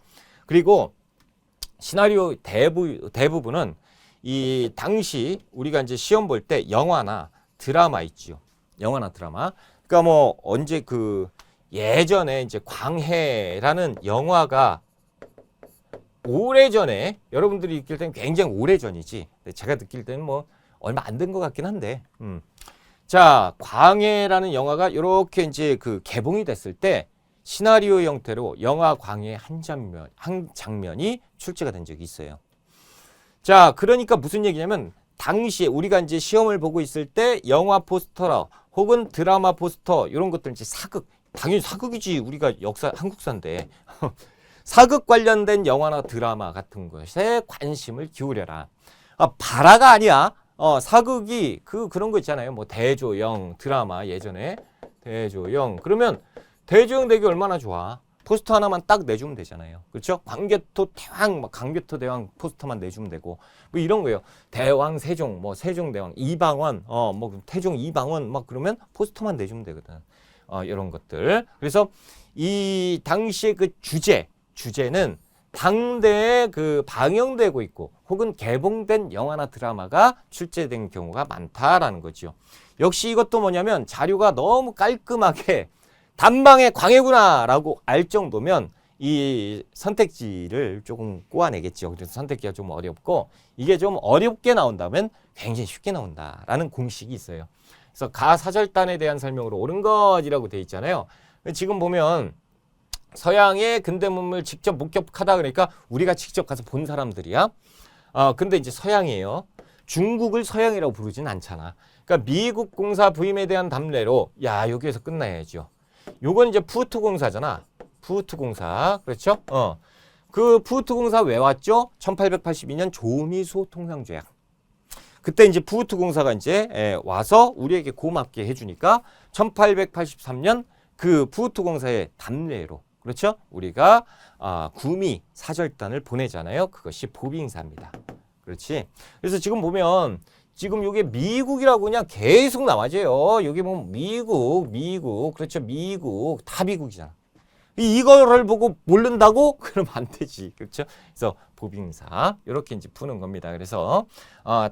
그리고 시나리오 대부분은 이 당시 우리가 이제 시험 볼 때 영화나 드라마 있죠. 영화나 드라마. 그러니까 뭐 언제 그 예전에 이제 광해라는 영화가 오래전에 여러분들이 느낄 때는 굉장히 오래전이지. 제가 느낄 때는 뭐 얼마 안 된 것 같긴 한데. 자, 광해라는 영화가 이렇게 이제 그 개봉이 됐을 때 시나리오 형태로 영화 광해의 한 장면이 출제가 된 적이 있어요. 자, 그러니까 무슨 얘기냐면 당시에 우리가 이제 시험을 보고 있을 때 영화 포스터라 혹은 드라마 포스터 이런 것들 이제 사극, 당연히 사극이지. 우리가 역사 한국사인데 사극 관련된 영화나 드라마 같은 것에 관심을 기울여라. 바라가 아니야. 사극이 그런 거 있잖아요. 뭐 대조영 드라마 예전에 대조영 그러면 대조영 되기 얼마나 좋아. 포스터 하나만 딱 내주면 되잖아요. 그렇죠? 광개토 대왕 막 광개토 대왕 포스터만 내주면 되고 뭐 이런 거예요. 대왕 세종 뭐 세종대왕 이방원 뭐 태종 이방원 막 그러면 포스터만 내주면 되거든. 이런 것들. 그래서 이 당시의 그 주제는 당대에 그 방영되고 있고 혹은 개봉된 영화나 드라마가 출제된 경우가 많다라는 거죠. 역시 이것도 뭐냐면 자료가 너무 깔끔하게 단방에 광해구나라고 알 정도면 이 선택지를 조금 꼬아내겠죠. 그래서 선택지가 좀 어렵고 이게 좀 어렵게 나온다면 굉장히 쉽게 나온다라는 공식이 있어요. 그래서 가사절단에 대한 설명으로 옳은 것이라고 돼 있잖아요. 지금 보면 서양의 근대문물 직접 목격하다 그러니까 우리가 직접 가서 본 사람들이야. 근데 이제 서양이에요. 중국을 서양이라고 부르진 않잖아. 그러니까 미국 공사 부임에 대한 답례로 여기에서 끝나야죠. 요건 이제 푸트 공사잖아. 푸트 공사. 그렇죠? 그 푸트 공사 왜 왔죠? 1882년 조미소 통상조약. 그때 이제 푸트 공사가 이제 와서 우리에게 고맙게 해주니까 1883년 그 푸트 공사의 답례로 그렇죠? 우리가 구미 사절단을 보내잖아요. 그것이 보빙사입니다. 그렇지? 그래서 지금 보면 지금 이게 미국이라고 그냥 계속 나와져요. 여기 보면 미국 그렇죠? 미국 다 미국이잖아. 이거를 보고 모른다고? 그러면 안 되지. 그렇죠? 그래서 보빙사 이렇게 이제 푸는 겁니다. 그래서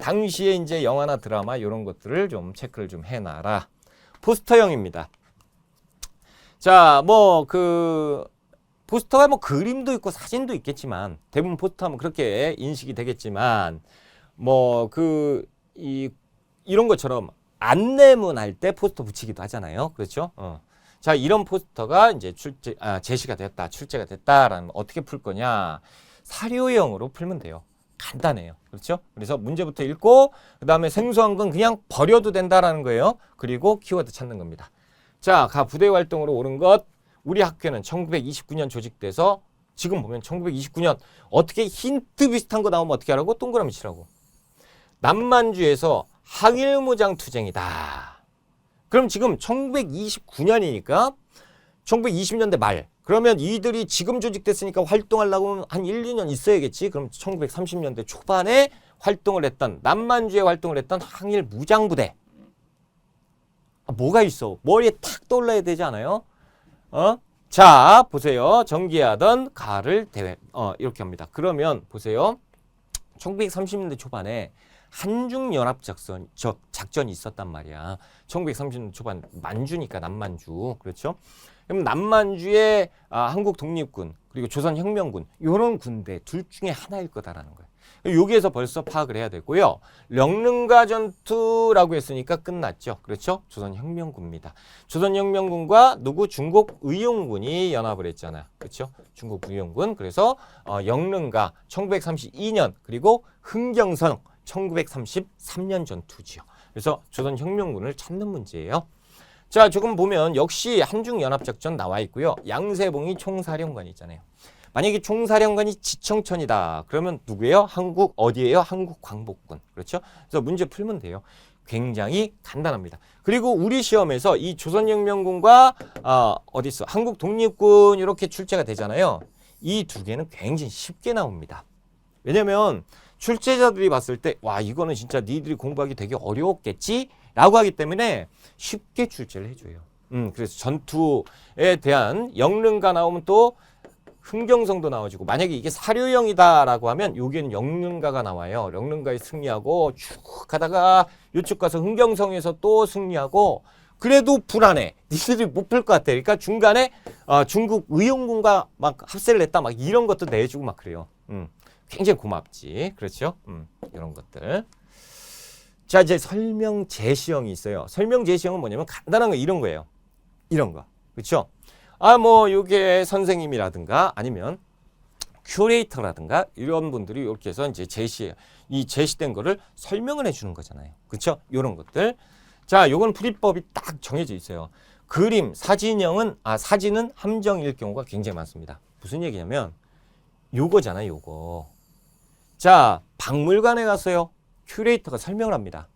당시에 이제 영화나 드라마 이런 것들을 좀 체크를 좀 해놔라. 포스터형입니다. 자, 뭐 포스터가 뭐 그림도 있고 사진도 있겠지만 대부분 포스터 하면 그렇게 인식이 되겠지만 이런 것처럼 안내문 할 때 포스터 붙이기도 하잖아요. 그렇죠? 자, 이런 포스터가 이제 제시가 됐다, 출제가 됐다라는 어떻게 풀 거냐? 사료형으로 풀면 돼요. 간단해요. 그렇죠? 그래서 문제부터 읽고 그다음에 생소한 건 그냥 버려도 된다라는 거예요. 그리고 키워드 찾는 겁니다. 자, 부대 활동으로 오른 것. 우리 학교는 1929년 조직돼서 지금 보면 1929년 어떻게 힌트 비슷한 거 나오면 어떻게 하라고? 동그라미 치라고. 남만주에서 항일무장 투쟁이다. 그럼 지금 1929년이니까 1920년대 말. 그러면 이들이 지금 조직됐으니까 활동하려고 하면 한 1, 2년 있어야겠지. 그럼 1930년대 초반에 활동을 했던 남만주에 활동을 했던 항일무장부대. 뭐가 있어? 머리에 탁 떠올라야 되지 않아요? 자, 보세요. 전개하던 가를 대회. 이렇게 합니다. 그러면 보세요. 1930년대 초반에 한중연합작전이 있었단 말이야. 1930년대 초반 만주니까 남만주. 그렇죠? 그럼 남만주의 한국 독립군 그리고 조선혁명군 이런 군대 둘 중에 하나일 거다라는 거예요. 여기에서 벌써 파악을 해야 되고요. 령릉가 전투라고 했으니까 끝났죠. 그렇죠? 조선혁명군입니다. 조선혁명군과 중국 의용군이 연합을 했잖아요. 그렇죠? 중국 의용군. 그래서 영릉가 1932년 그리고 흥경성 1933년 전투지요. 그래서 조선혁명군을 찾는 문제예요. 자, 조금 보면 역시 한중연합작전 나와 있고요. 양세봉이 총사령관이 있잖아요. 만약에 총사령관이 지청천이다. 그러면 누구예요? 한국 어디예요? 한국 광복군. 그렇죠? 그래서 문제 풀면 돼요. 굉장히 간단합니다. 그리고 우리 시험에서 이 조선혁명군과 어디 있어? 한국 독립군 이렇게 출제가 되잖아요. 이 두 개는 굉장히 쉽게 나옵니다. 왜냐면 출제자들이 봤을 때 와, 이거는 진짜 니들이 공부하기 되게 어려웠겠지? 라고 하기 때문에 쉽게 출제를 해줘요. 그래서 전투에 대한 영릉가 나오면 또 흥경성도 나와주고, 만약에 이게 사료형이다라고 하면 여기는 영릉가가 나와요. 영릉가에 승리하고 쭉 가다가 이쪽 가서 흥경성에서 또 승리하고, 그래도 불안해. 니들이 못 풀 것 같아. 그러니까 중간에 중국 의용군과 막 합세를 했다 막 이런 것도 내주고 막 그래요. 굉장히 고맙지. 그렇죠? 이런 것들. 자, 이제 설명 제시형이 있어요. 설명 제시형은 뭐냐면 간단한 거 이런 거예요. 이런 거. 그렇죠? 요게 선생님이라든가 아니면 큐레이터라든가 이런 분들이 이렇게 해서 이제 제시된 거를 설명을 해 주는 거잖아요. 그렇죠? 이런 것들. 자, 요건 풀이법이 딱 정해져 있어요. 그림, 사진은 함정일 경우가 굉장히 많습니다. 무슨 얘기냐면 요거잖아요, 요거. 자, 박물관에 갔어요. 큐레이터가 설명을 합니다.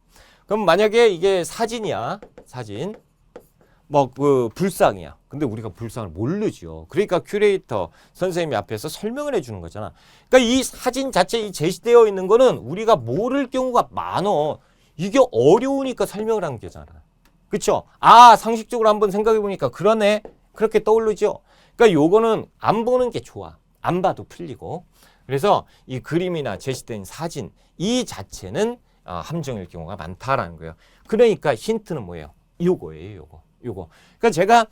그럼 만약에 이게 사진이야. 사진. 불상이야. 근데 우리가 불상을 모르죠. 그러니까 큐레이터 선생님이 앞에서 설명을 해주는 거잖아. 그러니까 이 사진 자체 이 제시되어 있는 거는 우리가 모를 경우가 많어. 이게 어려우니까 설명을 하는 거잖아. 그쵸? 상식적으로 한번 생각해 보니까 그러네. 그렇게 떠오르죠? 그러니까 요거는 안 보는 게 좋아. 안 봐도 풀리고. 그래서 이 그림이나 제시된 사진 이 자체는 함정일 경우가 많다라는 거예요. 그러니까 힌트는 뭐예요? 요거예요, 요거. 그러니까 제가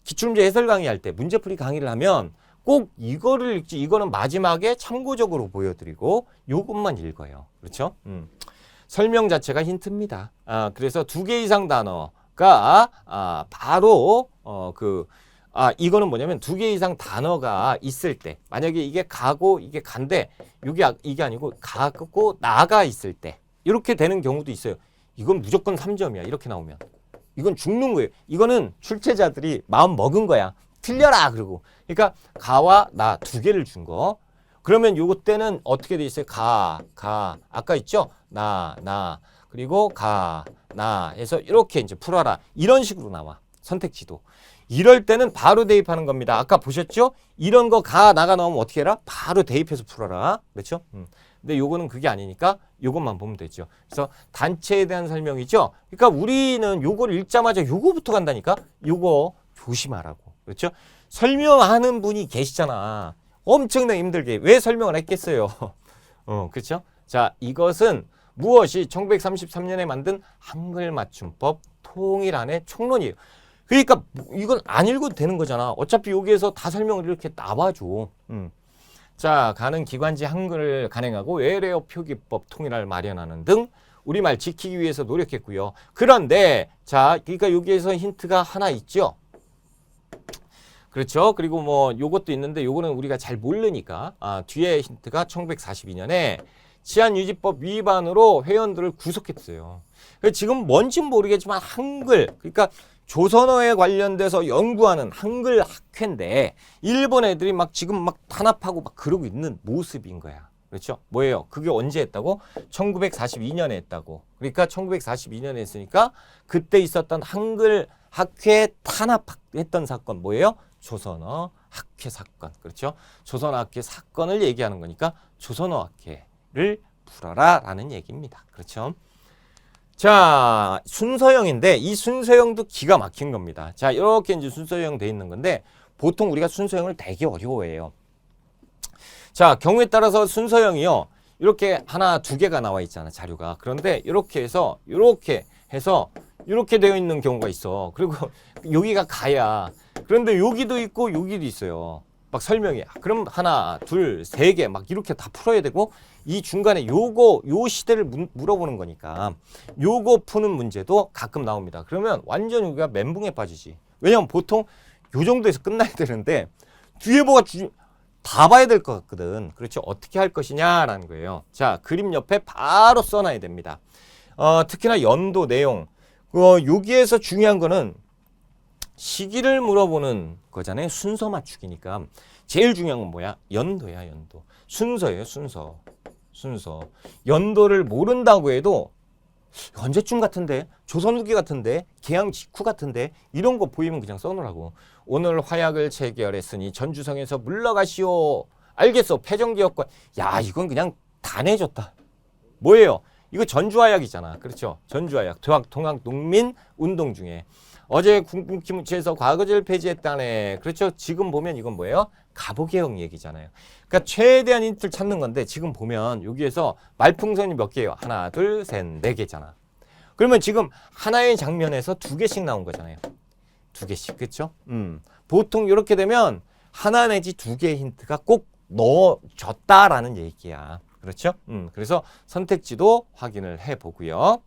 기출문제 해설 강의할 때 문제풀이 강의를 하면 꼭 이거를 읽지, 이거는 마지막에 참고적으로 보여드리고 요것만 읽어요. 그렇죠? 설명 자체가 힌트입니다. 그래서 2개 이상 단어가 바로 이거는 뭐냐면 2개 이상 단어가 있을 때, 만약에 이게 가고 이게 간데 이게 아니고 가고 나가 있을 때 이렇게 되는 경우도 있어요. 이건 무조건 3점이야. 이렇게 나오면 이건 죽는 거예요. 이거는 출제자들이 마음 먹은 거야. 틀려라 그러고. 그러니까 가와 나 2개를 준 거. 그러면 요거 때는 어떻게 돼 있어요? 아까 있죠? 나 그리고 나 해서 이렇게 이제 풀어라. 이런 식으로 나와. 선택지도. 이럴 때는 바로 대입하는 겁니다. 아까 보셨죠? 이런 거 나가 나오면 어떻게 해라? 바로 대입해서 풀어라. 그렇죠? 근데 요거는 그게 아니니까 요것만 보면 되죠. 그래서 단체에 대한 설명이죠. 그러니까 우리는 요거를 읽자마자 요거부터 간다니까? 요거 조심하라고. 그렇죠? 설명하는 분이 계시잖아. 엄청나게 힘들게. 왜 설명을 했겠어요? 그렇죠? 자, 이것은 무엇이 1933년에 만든 한글 맞춤법 통일안의 총론이에요. 그러니까 이건 안 읽어도 되는 거잖아. 어차피 여기에서 다 설명을 이렇게 나와줘. 자, 가는 기관지 한글을 간행하고 외래어 표기법 통일을 마련하는 등 우리말 지키기 위해서 노력했고요. 그런데 자, 그러니까 여기에서 힌트가 하나 있죠. 그렇죠. 그리고 뭐 요것도 있는데 요거는 우리가 잘 모르니까 뒤에 힌트가 1942년에 치안유지법 위반으로 회원들을 구속했어요. 지금 뭔진 모르겠지만 한글, 그러니까 조선어에 관련돼서 연구하는 한글 학회인데 일본 애들이 막 지금 막 탄압하고 막 그러고 있는 모습인 거야. 그렇죠? 뭐예요? 그게 언제 했다고? 1942년에 했다고. 그러니까 1942년에 했으니까 그때 있었던 한글 학회 탄압했던 사건 뭐예요? 조선어 학회 사건. 그렇죠? 조선어 학회 사건을 얘기하는 거니까 조선어 학회를 풀어라 라는 얘기입니다. 그렇죠? 자, 순서형인데 이 순서형도 기가 막힌 겁니다. 자, 이렇게 이제 순서형 돼 있는 건데 보통 우리가 순서형을 되게 어려워해요. 자, 경우에 따라서 순서형이요. 이렇게 하나, 두 개가 나와 있잖아, 자료가. 그런데 이렇게 해서 이렇게 되어 있는 경우가 있어. 그리고 여기가 가야. 그런데 여기도 있고 여기도 있어요. 막 설명이. 그럼 하나, 둘, 세 개 막 이렇게 다 풀어야 되고 이 중간에 요 시대를 물어보는 거니까 요거 푸는 문제도 가끔 나옵니다. 그러면 완전 우리가 멘붕에 빠지지. 왜냐면 보통 요 정도에서 끝나야 되는데 뒤에 뭐가 다 봐야 될 것 같거든. 그렇죠? 어떻게 할 것이냐라는 거예요. 자, 그림 옆에 바로 써놔야 됩니다. 특히나 연도 내용. 여기에서 중요한 거는 시기를 물어보는 거잖아요. 순서 맞추기니까. 제일 중요한 건 뭐야? 연도야, 연도. 순서예요, 순서. 연도를 모른다고 해도 언제쯤 같은데, 조선 후기 같은데, 개항 직후 같은데 이런 거 보이면 그냥 써놓으라고. 오늘 화약을 체결했으니 전주성에서 물러가시오. 알겠어. 패전기업과. 야, 이건 그냥 다 내줬다. 뭐예요? 이거 전주화약이잖아. 그렇죠? 전주화약. 동학농민 운동 중에. 어제 군기무치에서 과거제를 폐지했다네. 그렇죠? 지금 보면 이건 뭐예요? 가보개혁 얘기잖아요. 그러니까 최대한 힌트를 찾는 건데 지금 보면 여기에서 말풍선이 몇 개예요? 하나, 둘, 셋, 네 개잖아. 그러면 지금 하나의 장면에서 두 개씩 나온 거잖아요. 두 개씩. 그렇죠? 보통 이렇게 되면 하나 내지 두 개의 힌트가 꼭 넣어줬다라는 얘기야. 그렇죠? 그래서 선택지도 확인을 해보고요.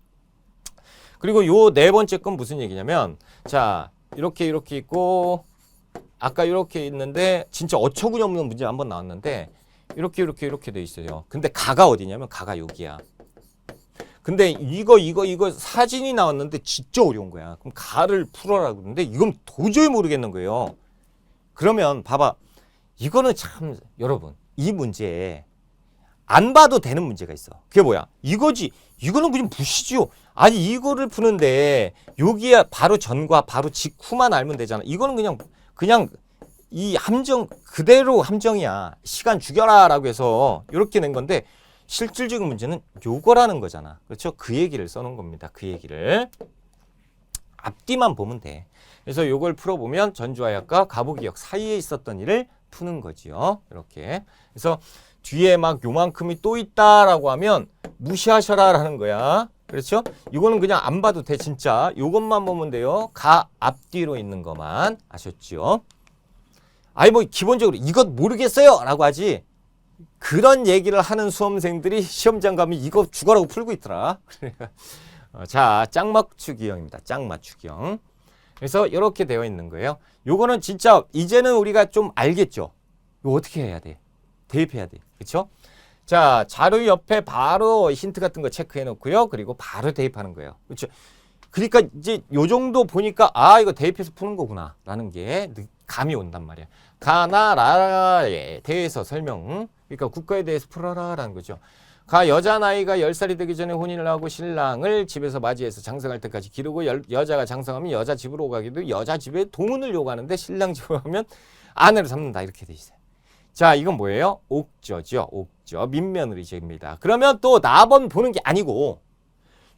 그리고 요 네 번째 건 무슨 얘기냐면 자 이렇게 있고 아까 이렇게 있는데 진짜 어처구니없는 문제 한번 나왔는데 이렇게 돼 있어요. 근데 가가 어디냐면 가가 여기야. 근데 이거 사진이 나왔는데 진짜 어려운 거야. 그럼 가를 풀어라 그러는데 이건 도저히 모르겠는 거예요. 그러면 봐봐. 이거는 참 여러분 이 문제에 안 봐도 되는 문제가 있어. 그게 뭐야? 이거지. 이거는 그냥 무시지요. 아니 이거를 푸는데 여기에 바로 전과 바로 직후만 알면 되잖아. 이거는 그냥 이 함정 그대로 함정이야. 시간 죽여라 라고 해서 이렇게 낸 건데 실질적인 문제는 요거라는 거잖아. 그렇죠? 그 얘기를 써놓은 겁니다. 그 얘기를. 앞뒤만 보면 돼. 그래서 요걸 풀어보면 전주화약과 가보기역 사이에 있었던 일을 푸는 거지요. 이렇게. 그래서 뒤에 막 요만큼이 또 있다라고 하면 무시하셔라 라는 거야. 그렇죠? 이거는 그냥 안 봐도 돼. 진짜 요것만 보면 돼요. 가 앞뒤로 있는 것만. 아셨죠? 아니 뭐 기본적으로 이것 모르겠어요 라고 하지 그런 얘기를 하는 수험생들이 시험장 가면 이거 죽어라고 풀고 있더라. 자, 짝맞추기형입니다. 짝맞추기형. 그래서 이렇게 되어 있는 거예요. 요거는 진짜 이제는 우리가 좀 알겠죠? 이거 어떻게 해야 돼? 대입해야 돼. 그렇죠? 자, 자료 옆에 바로 힌트 같은 거 체크해 놓고요. 그리고 바로 대입하는 거예요. 그렇죠? 그러니까 이제 요 정도 보니까 이거 대입해서 푸는 거구나 라는 게 감이 온단 말이야. 가나 라에 대해서 설명. 그러니까 국가에 대해서 풀어라 라는 거죠. 가 여자 나이가 10살이 되기 전에 혼인을 하고 신랑을 집에서 맞이해서 장성할 때까지 기르고 여자가 장성하면 여자 집으로 가기도 여자 집에 동문을 요구하는데 신랑 집으로 가면 아내로 삼는다 이렇게 돼 있어요. 자, 이건 뭐예요? 옥저죠. 옥저. 민며느리제입니다. 그러면 또 나번 보는 게 아니고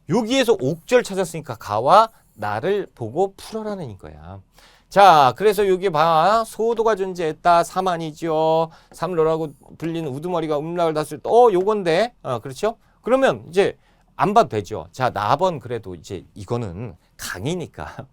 여기에서 옥절 찾았으니까 가와 나를 보고 풀어라는 이거야. 자, 그래서 여기 봐. 소도가 존재했다. 사만이죠. 삼로라고 불리는 우두머리가 음락을 das을 때, 요건데. 그렇죠? 그러면 이제 안 봐도 되죠. 자, 나번 그래도 이제 이거는 강이니까.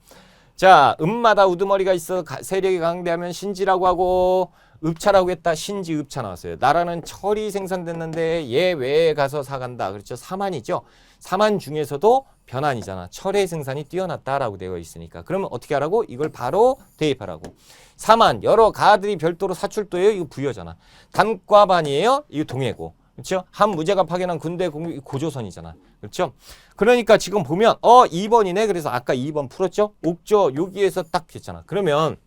자, 음마다 우두머리가 있어 세력이 강대하면 신지라고 하고 읍차라고 했다. 신지 읍차 나왔어요. 나라는 철이 생산됐는데 얘 외에 가서 사간다. 그렇죠? 사만이죠. 사만 중에서도 변환이잖아. 철의 생산이 뛰어났다라고 되어 있으니까. 그러면 어떻게 하라고? 이걸 바로 대입하라고. 사만 여러 가들이 별도로 사출도예요. 이거 부여잖아. 단과반이에요. 이거 동해고. 그렇죠? 한 무제가 파견한 군대 고조선이잖아. 그렇죠? 그러니까 지금 보면 2번이네. 그래서 아까 2번 풀었죠? 옥조 여기에서 딱 했잖아. 그러면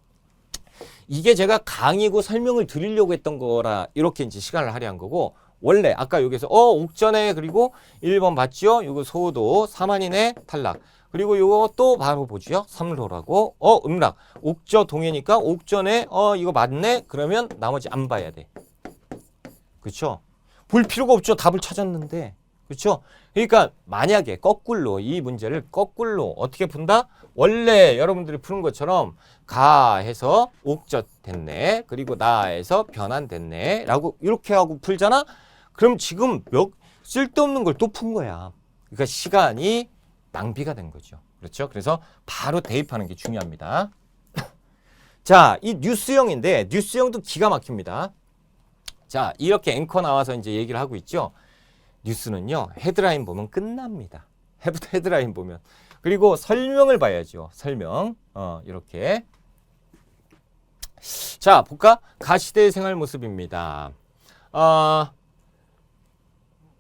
이게 제가 강의고 설명을 드리려고 했던 거라 이렇게 이제 시간을 할애한 거고 원래 아까 여기서 옥전에 그리고 1번 봤죠? 요거 소도 사만이네 탈락. 그리고 요거 또 바로 보죠. 삼로라고 음락. 옥저 동해니까 옥전에 이거 맞네. 그러면 나머지 안 봐야 돼. 그렇죠? 볼 필요가 없죠. 답을 찾았는데. 그렇죠? 그러니까 만약에 거꾸로 이 문제를 거꾸로 어떻게 푼다? 원래 여러분들이 푸는 것처럼 가 해서 옥젓 됐네. 그리고 나 해서 변환됐네. 라고 이렇게 하고 풀잖아? 그럼 지금 쓸데없는 걸 또 푼 거야. 그러니까 시간이 낭비가 된 거죠. 그렇죠? 그래서 바로 대입하는 게 중요합니다. 자, 이 뉴스형인데 뉴스형도 기가 막힙니다. 자, 이렇게 앵커 나와서 이제 얘기를 하고 있죠. 뉴스는요, 헤드라인 보면 끝납니다. 헤드라인 보면. 그리고 설명을 봐야죠. 설명. 이렇게. 자, 볼까? 가시대의 생활 모습입니다.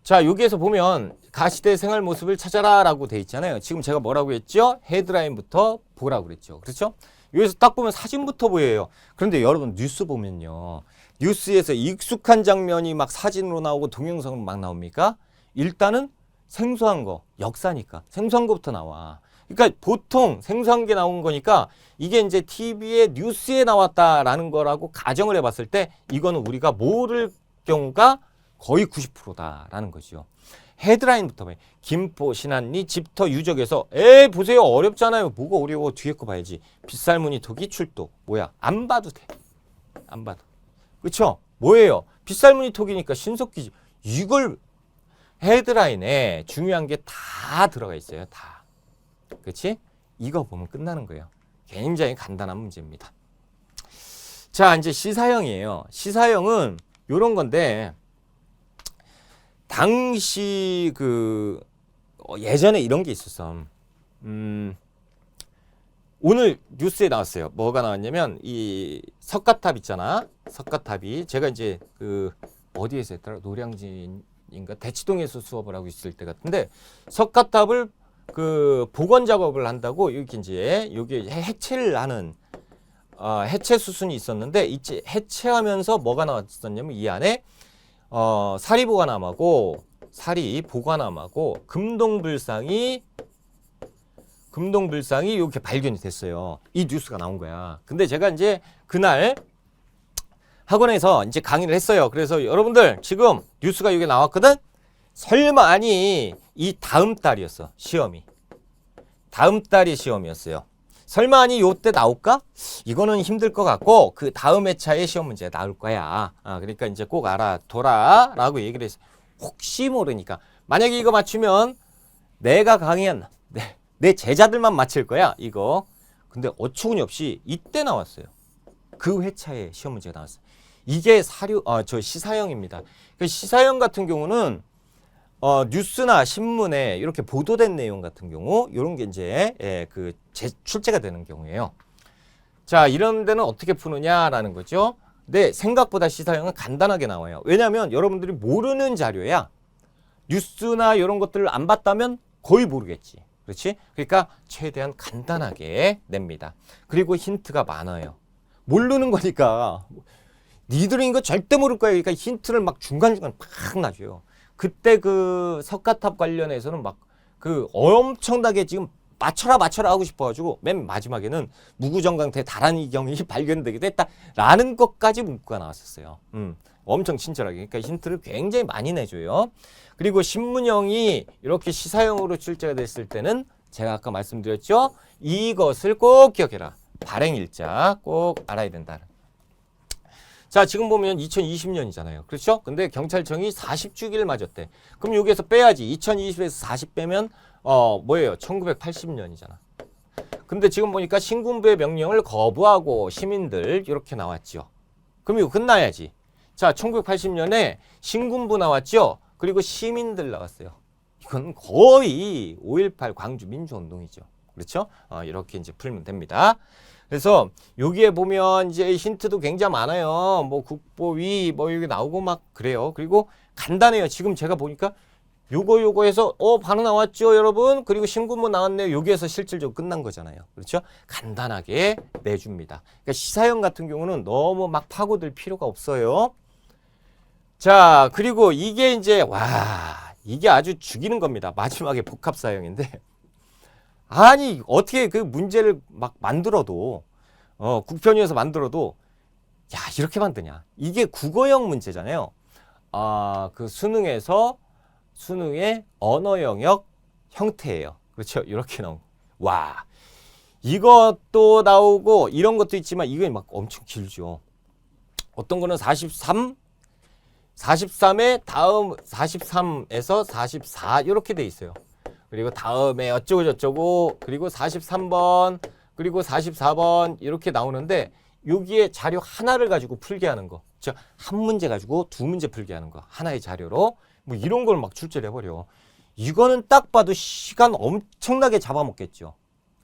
자, 여기에서 보면 가시대의 생활 모습을 찾아라 라고 돼 있잖아요. 지금 제가 뭐라고 했죠? 헤드라인부터 보라고 그랬죠. 그렇죠? 여기서 딱 보면 사진부터 보여요. 그런데 여러분 뉴스 보면요. 뉴스에서 익숙한 장면이 막 사진으로 나오고 동영상으로 막 나옵니까? 일단은 생소한 거, 역사니까 생소한 거부터 나와. 그러니까 보통 생소한 게 나온 거니까 이게 이제 TV에 뉴스에 나왔다라는 거라고 가정을 해봤을 때 이거는 우리가 모를 경우가 거의 90%다라는 거죠. 헤드라인부터 봐요. 김포, 신안리, 집터, 유적에서 보세요. 어렵잖아요. 뭐가 어려워. 뒤에 거 봐야지. 빗살무늬 토기 출도. 뭐야. 안 봐도 돼. 안 봐도. 그쵸? 뭐예요? 빗살무늬 토기니까 신석기지. 이걸 헤드라인에 중요한 게 다 들어가 있어요. 다. 그치? 이거 보면 끝나는 거예요. 굉장히 간단한 문제입니다. 자, 이제 시사형이에요. 시사형은 요런 건데 당시 예전에 이런 게 있었어. 오늘 뉴스에 나왔어요. 뭐가 나왔냐면 이 석가탑 있잖아. 석가탑이 제가 이제 어디에서 했더라? 노량진인가 대치동에서 수업을 하고 있을 때 같은데 석가탑을 복원 작업을 한다고 이렇게 이제 여기 해체를 하는 해체 수순이 있었는데 이제 해체하면서 뭐가 나왔었냐면 이 안에 사리 보관함하고 금동불상이 이렇게 발견이 됐어요. 이 뉴스가 나온 거야. 근데 제가 이제 그날 학원에서 이제 강의를 했어요. 그래서 여러분들 지금 뉴스가 여기 나왔거든? 설마 아니 이 다음 달이었어. 시험이. 다음 달이 시험이었어요. 설마 아니 요때 나올까? 이거는 힘들 것 같고 그 다음 회차에 시험 문제 나올 거야. 그러니까 이제 꼭 알아둬라 라고 얘기를 했어요. 혹시 모르니까. 만약에 이거 맞추면 내가 강의한 내 제자들만 맞힐 거야. 이거. 근데 어처구니 없이 이때 나왔어요. 그 회차에 시험 문제가 나왔어요. 이게 시사형입니다. 그 시사형 같은 경우는 뉴스나 신문에 이렇게 보도된 내용 같은 경우 이런 게 이제 출제가 되는 경우예요. 자, 이런 데는 어떻게 푸느냐라는 거죠. 근데 생각보다 시사형은 간단하게 나와요. 왜냐하면 여러분들이 모르는 자료야. 뉴스나 이런 것들을 안 봤다면 거의 모르겠지. 그렇지? 그러니까 최대한 간단하게 냅니다. 그리고 힌트가 많아요. 모르는 거니까 니들은 이거 절대 모를 거야. 그러니까 힌트를 막 중간중간 팍 놔줘요. 그때 석가탑 관련해서는 막 엄청나게 지금 맞춰라 하고 싶어가지고 맨 마지막에는 무구정강태 다란이경이 발견되게 됐다라는 것까지 문구가 나왔었어요. 엄청 친절하게. 그러니까 힌트를 굉장히 많이 내줘요. 그리고 신문형이 이렇게 시사형으로 출제가 됐을 때는 제가 아까 말씀드렸죠? 이것을 꼭 기억해라. 발행일자 꼭 알아야 된다. 자, 지금 보면 2020년이잖아요. 그렇죠? 근데 경찰청이 40주기를 맞았대. 그럼 여기에서 빼야지. 2020에서 40 빼면 뭐예요? 1980년이잖아. 근데 지금 보니까 신군부의 명령을 거부하고 시민들 이렇게 나왔죠. 그럼 이거 끝나야지. 자, 1980년에 신군부 나왔죠. 그리고 시민들 나왔어요. 이건 거의 5.18 광주 민주운동이죠. 그렇죠? 이렇게 이제 풀면 됩니다. 그래서 여기에 보면 이제 힌트도 굉장히 많아요. 뭐 국보위 뭐 여기 나오고 막 그래요. 그리고 간단해요. 지금 제가 보니까 요거 해서 바로 나왔죠, 여러분. 그리고 신군부 나왔네요. 여기에서 실질적으로 끝난 거잖아요. 그렇죠? 간단하게 내줍니다. 그러니까 시사형 같은 경우는 너무 막 파고들 필요가 없어요. 자, 그리고 이게 이제 이게 아주 죽이는 겁니다. 마지막에 복합사형인데 아니 어떻게 그 문제를 막 만들어도 국편위에서 만들어도 야 이렇게 만드냐. 이게 국어형 문제잖아요. 그 수능의 언어 영역 형태예요. 그렇죠? 이렇게 나온. 와, 이것도 나오고 이런 것도 있지만 이게 막 엄청 길죠. 어떤 거는 43에 다음 43에서 44 이렇게 돼 있어요. 그리고 다음에 어쩌고 저쩌고 그리고 43번 그리고 44번 이렇게 나오는데 여기에 자료 하나를 가지고 풀게 하는 거. 즉 한 문제 가지고 두 문제 풀게 하는 거. 하나의 자료로 뭐 이런 걸 막 출제를 해버려. 이거는 딱 봐도 시간 엄청나게 잡아먹겠죠.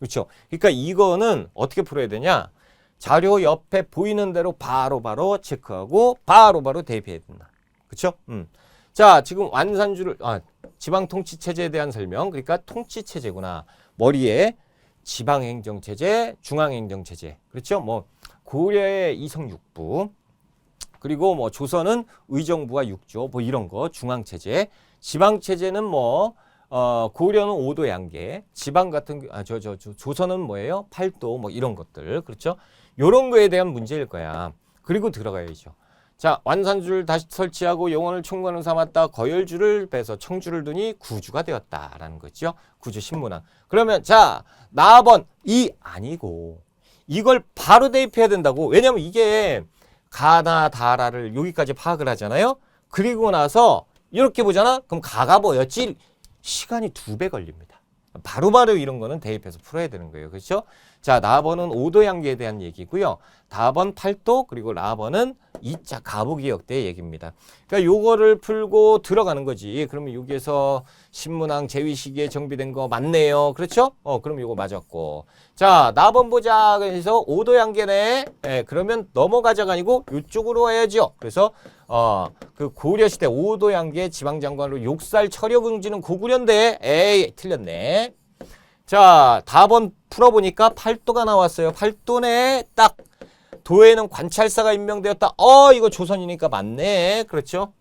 그렇죠? 그러니까 이거는 어떻게 풀어야 되냐? 자료 옆에 보이는 대로 바로바로 체크하고 바로바로 대입해야 된다. 그렇죠? 자, 지금 완산주를 지방통치체제에 대한 설명. 그러니까 통치체제구나. 머리에 지방행정체제, 중앙행정체제. 그렇죠? 뭐 고려의 이성육부. 그리고 뭐 조선은 의정부와 육조 뭐 이런 거 중앙체제. 지방체제는 뭐 고려는 5도 양계. 지방 같은 조선은 뭐예요? 8도 뭐 이런 것들. 그렇죠? 요런 거에 대한 문제일 거야. 그리고 들어가야죠. 자, 완산주를 다시 설치하고 영원을 총관을 삼았다. 거열주를 빼서 청주를 두니 구주가 되었다라는 거죠. 구주 신문왕. 그러면 자, 나번 이 아니고 이걸 바로 대입해야 된다고. 왜냐면 이게 가나 다라를 여기까지 파악을 하잖아요. 그리고 나서 이렇게 보잖아. 그럼 가가 뭐였지? 시간이 2배 걸립니다. 바로바로 이런 거는 대입해서 풀어야 되는 거예요. 그렇죠? 자, 나번은 5도 양계에 대한 얘기고요. 다번 8도 그리고 라번은 2자 가부기역대 얘기입니다. 그러니까 요거를 풀고 들어가는 거지. 그러면 여기에서 신문왕 제위 시기에 정비된 거 맞네요. 그렇죠? 그럼 요거 맞았고. 자, 나번 보자. 그래서 5도 양계네. 그러면 넘어가자가 아니고 요쪽으로 와야죠. 그래서 그 고려시대 5도 양계 지방장관으로 욕살 처력 응지는 고구려인데 에이 틀렸네. 자, 답은 풀어보니까 8도가 나왔어요. 8도네. 딱 도에는 관찰사가 임명되었다. 이거 조선이니까 맞네. 그렇죠?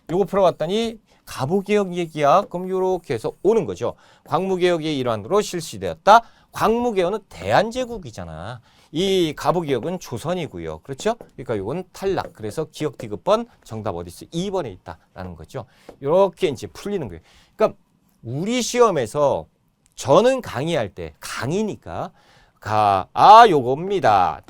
요거 풀어봤더니 가부개혁 얘기야. 그럼 요렇게 해서 오는 거죠. 광무개혁의 일환으로 실시되었다. 광무개혁은 대한제국이잖아. 이 가부개혁은 조선이고요. 그렇죠? 그러니까 요건 탈락. 그래서 기억 디귿번 정답 어디 있어? 2번에 있다라는 거죠. 요렇게 이제 풀리는 거예요. 그러니까 우리 시험에서 저는 강의할 때 강의니까 요겁니다.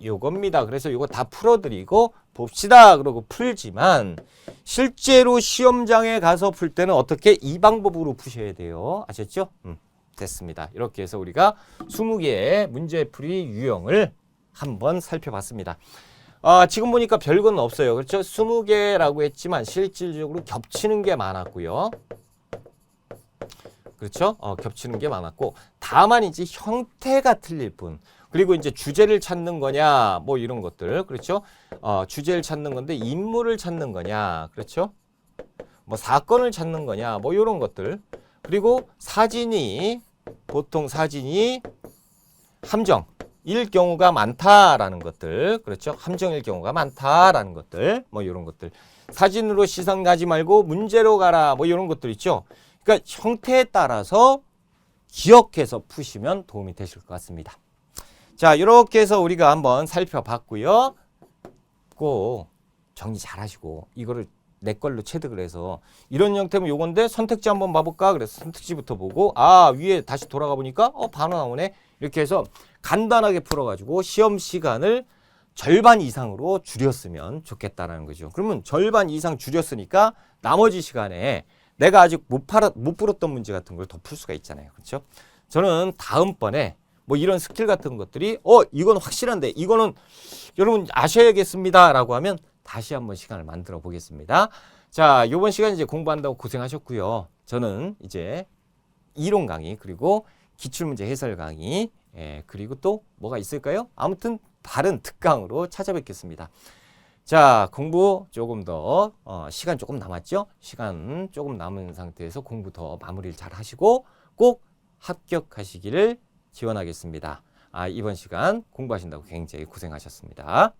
요겁니다. 그래서 요거 다 풀어드리고 봅시다. 그러고 풀지만 실제로 시험장에 가서 풀 때는 어떻게 이 방법으로 푸셔야 돼요. 아셨죠? 됐습니다. 이렇게 해서 우리가 20개의 문제풀이 유형을 한번 살펴봤습니다. 지금 보니까 별건 없어요. 그렇죠? 20개라고 했지만 실질적으로 겹치는 게 많았고요. 그렇죠? 겹치는 게 많았고 다만 이제 형태가 틀릴 뿐. 그리고 이제 주제를 찾는 거냐 뭐 이런 것들. 그렇죠? 주제를 찾는 건데 인물을 찾는 거냐. 그렇죠? 뭐 사건을 찾는 거냐 뭐 이런 것들. 그리고 보통 사진이 함정일 경우가 많다라는 것들. 그렇죠? 함정일 경우가 많다라는 것들. 뭐 이런 것들. 사진으로 시선 가지 말고 문제로 가라 뭐 이런 것들 있죠. 그러니까 형태에 따라서 기억해서 푸시면 도움이 되실 것 같습니다. 자, 이렇게 해서 우리가 한번 살펴봤고요. 꼭 정리 잘 하시고 이거를 내 걸로 체득을 해서 이런 형태면 요건데 선택지 한번 봐볼까? 그래서 선택지부터 보고 아 위에 다시 돌아가 보니까 반어 나오네. 이렇게 해서 간단하게 풀어가지고 시험 시간을 절반 이상으로 줄였으면 좋겠다라는 거죠. 그러면 절반 이상 줄였으니까 나머지 시간에 내가 아직 못 풀었던 문제 같은 걸 더 풀 수가 있잖아요. 그렇죠? 저는 다음번에 뭐 이런 스킬 같은 것들이 이건 확실한데 이거는 여러분 아셔야겠습니다 라고 하면 다시 한번 시간을 만들어 보겠습니다. 자, 이번 시간 이제 공부한다고 고생하셨고요. 저는 이제 이론 강의 그리고 기출문제 해설 강의 그리고 또 뭐가 있을까요? 아무튼 다른 특강으로 찾아뵙겠습니다. 자, 공부 조금 더 시간 조금 남았죠? 시간 조금 남은 상태에서 공부 더 마무리를 잘 하시고 꼭 합격하시기를 기원하겠습니다. 이번 시간 공부하신다고 굉장히 고생하셨습니다.